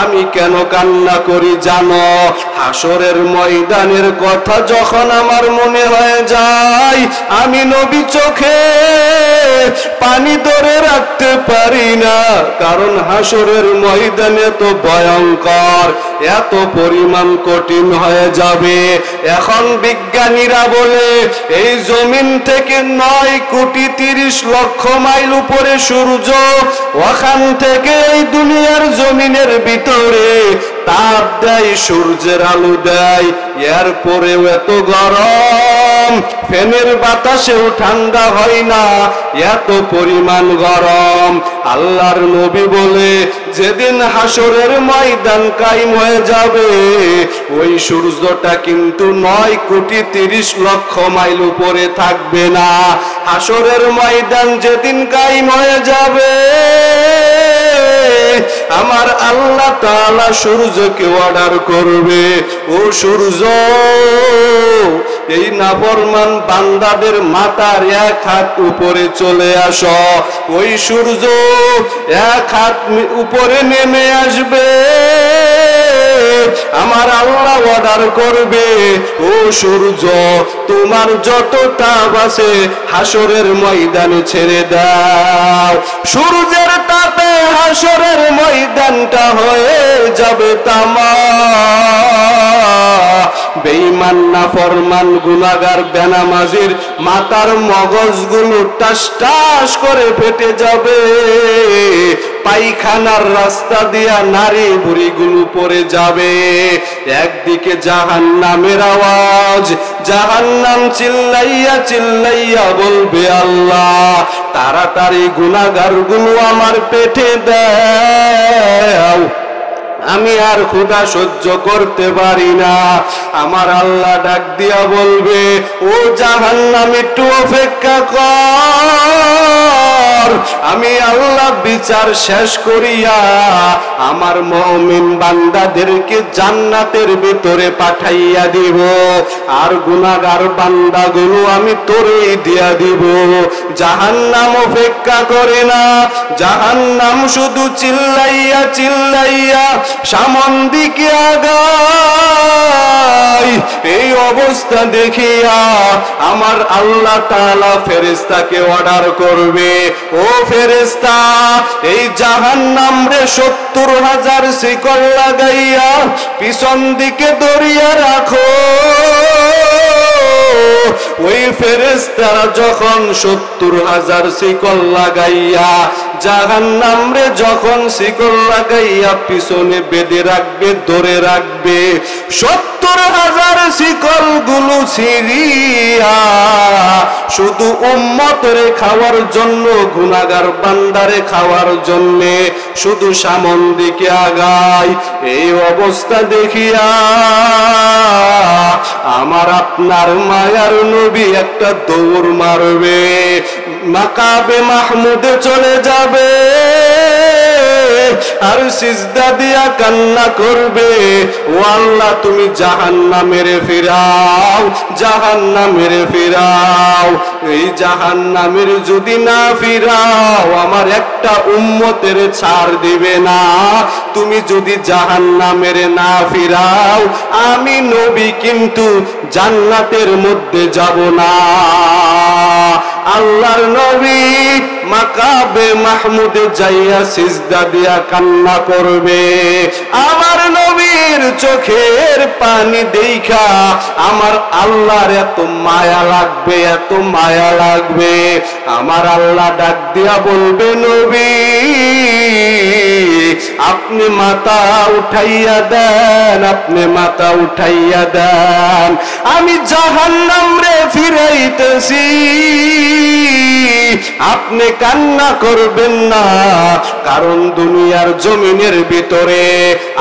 আমি কেন কান্না করি জানো? হাসরের ময়দানের কথা যখন আমার মনে হয়ে যায়, আমি নবী চোখে পানি ধরে রাখতে পারি না, কারণ হাসরের ময়দানে তো ভয়ঙ্কর, এত পরিমাণ কঠিন হয়ে যাবে। এখন বিজ্ঞানীরা বলে এই জমিন থেকে 9,30,00,000 মাইল উপরে সূর্য, ওখান থেকে এই দুনিয়ার জমিনের ভিতরে তাপ দেয়, সূর্যের আলো দেয়, এরপরেও এত গরম, ফ্যানের বাতাসেও ঠান্ডা হয় না, এত পরিমাণ গরম। আল্লাহর নবী বলে, যেদিন হাসরের ময়দান কায়েম হয়ে যাবে, ওই সূর্যটা কিন্তু 9,30,00,000 মাইল উপরে থাকবে না। হাসরের ময়দান যেদিন কায়েম হয়ে যাবে, আমার আল্লাহ তাআলা সূর্যকে অর্ডার করবে, ও সূর্য এই নাফরমান বান্দাদের মাথার 1 হাত উপরে চলে আসো। ওই সূর্য 1 হাত উপরে নেমে আসবে, আমার আল্লাহ অর্ডার করবে, ও সূর্য তোমার যত তাপ আছে হাসরের ময়দানে ছেড়ে দাও। সূর্যের তাপে হাসরের ময়দানটা হয়ে যাবে তামা। বেঈমান নাফরমান গুনাহগার বেনামাজির মাথার মগজগুলো টাস টাস করে ফেটে যাবে, পায়খানার রাস্তা দিয়া নারী বুড়িগুলো পড়ে যাবে। একদিকে জাহান্নামের আওয়াজ, জাহান্নাম চিল্লাইয়া চিল্লাইয়া বলবে, আল্লাহ তাড়াতাড়ি গুনাহগারগুলো আমার পেটে দাও, আমি আর ক্ষুধা সহ্য করতে পারি না। আমার আল্লাহ ডাক দিয়া বলবে, ও জাহান্নাম একটু অপেক্ষা কর, আমি আল্লাহ বিচার শেষ করিয়া আমার মুমিন বান্দাদেরকে জান্নাতের ভিতরে পাঠাইয়া দিব, আর গুনাহগার বান্দাগুলো আমি তোরেই দিয়া দিব। জাহান্নাম অপেক্ষা করে না, জাহান্নাম শুধু চিল্লাইয়া চিল্লাইয়া সামন দিকে আগায়। এই অবস্থা দেখিয়া আমার আল্লাহ তাআলা ফেরেশতাকে অর্ডার করবে, ও ফেরেশতা এই জাহান্নাম রে 70,000 শিকল লাগাইয়া পিছন দিকে দড়িয়ে রাখো। ওই ফেরেশতারা যখন 70,000 শিকল লাগাইয়া জাহান্নাম রে যখন শিকল লাগাইয়া পিছনে বেঁধে রাখবে, ধরে রাখবে, 70,000 শিকল গুলো ছিঁড়িয়া শুধু উম্মতরে খাওয়ার জন্য, গুনাহগার বান্দারে খাওয়ার জন্য শুধু সামন দিকে আগায়। এই অবস্থা দেখিয়া আমার আপনার মায়ার নবী একটা দৌড় মারবে, মাকাবে মাহমুদে চলে যাবে, আর সিজদা দিয়া কান্না করবে, ও আল্লাহ তুমি জাহান্নামে ফিরাও, জাহান্নামে ফিরাও। এই জাহান্নামের যদি না ফিরাও আমার একটা উম্মতের ছাড় দিবে না। তুমি যদি জাহান্নামের না ফিরাও আমি নবী কিন্তু জান্নাতের মধ্যে যাব না। আল্লাহর নবী মাকাবে মাহমুদে যাইয়া সিজদা দিয়া কান্না করবে। আমার নবীর চোখের পানি দেখা আমার আল্লাহর এত মায়া লাগবে, এত মায়া লাগবে। আমার আল্লাহ ডাক দিয়া বলবে, নবী আপনি মাথা উঠাইয়া দেন, আপনি মাথা উঠাইয়া দেন, আমি জাহান্নাম রে ফিরাইতেছি, আপনি কান্না করবেন না, কারণ দুনিয়ার জমিনের ভিতরে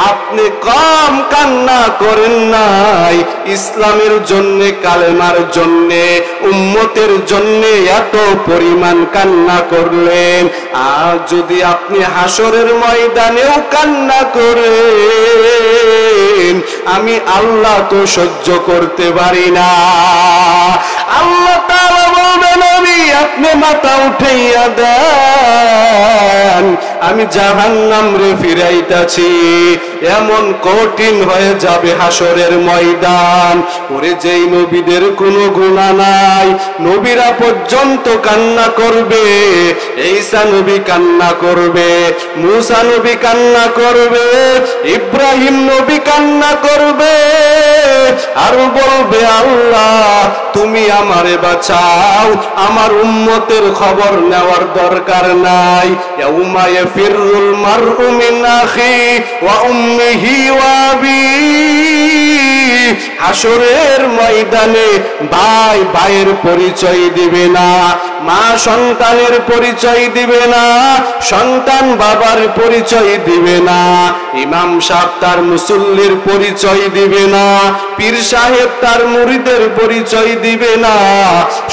আপনি কম কান্না করেন নাই। ইসলামের জন্য, কালেমার জন্য, উম্মতের জন্য এত পরিমাণ কান্না করলেন। আর যদি আপনি হাসরের ময়দানেও কান্না করেন, আমি আল্লাহ তো সহ্য করতে পারি না। আল্লাহ তাআলা বলবেন, নবী আপনি মাথা উঠাইয়া দেন, আমি জাহান্নাম রে ফিরাইতাছি। এমন কঠিন হয়ে যাবে হাসরের ময়দান। ওরে যেই নবীদের কোনো গুনাহ নাই, নবীরা পর্যন্ত কান্না করবে। ঈসা নবী কান্না করবে, মুসা নবী কান্না করবে, ইব্রাহিম নবী কান্না করবে, আর বলবে আল্লাহ তুমি আমারে বাঁচাও, আমার উম্মতের খবর নেওয়ার দরকার নাই। ইয়াউমা ইয়াফিরুল মারউ মিন আখি ওয়া উম্মিহি ওয়া আবিহি, হাসরের ময়দানে ভাই ভাইয়ের পরিচয় দিবে না, মা সন্তানের পরিচয় দিবে না, সন্তান বাবার পরিচয় দিবে না, ইমাম সাহেব তার মুসল্লির পরিচয় দিবে না, পীর সাহেব তার মুরিদের পরিচয় দিবে না।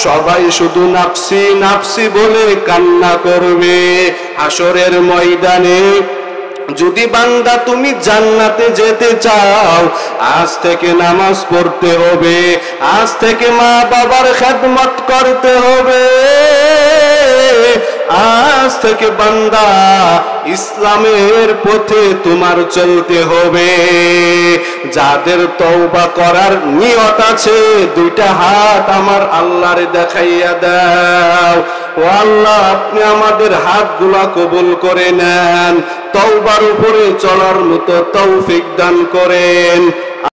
সবাই শুধু নাফসি নাফসি বলে কান্না করবে হাসরের ময়দানে। যদি বান্দা তুমি জান্নাতে যেতে চাও, আজ থেকে নামাজ পড়তে হবে, আজ থেকে মা বাবার খেদমত করতে হবে, আজ থেকে বান্দা ইসলামের পথে তোমার চলতে হবে। যাদের তওবা করার নিয়ত আছে, দুইটা হাত আমার আল্লাহরে দেখাইয়া দাও। ও আল্লাহ, আপনি আমাদের হাতগুলা কবুল করে নেন, তওবার উপরে চলার মতো তৌফিক দান করেন।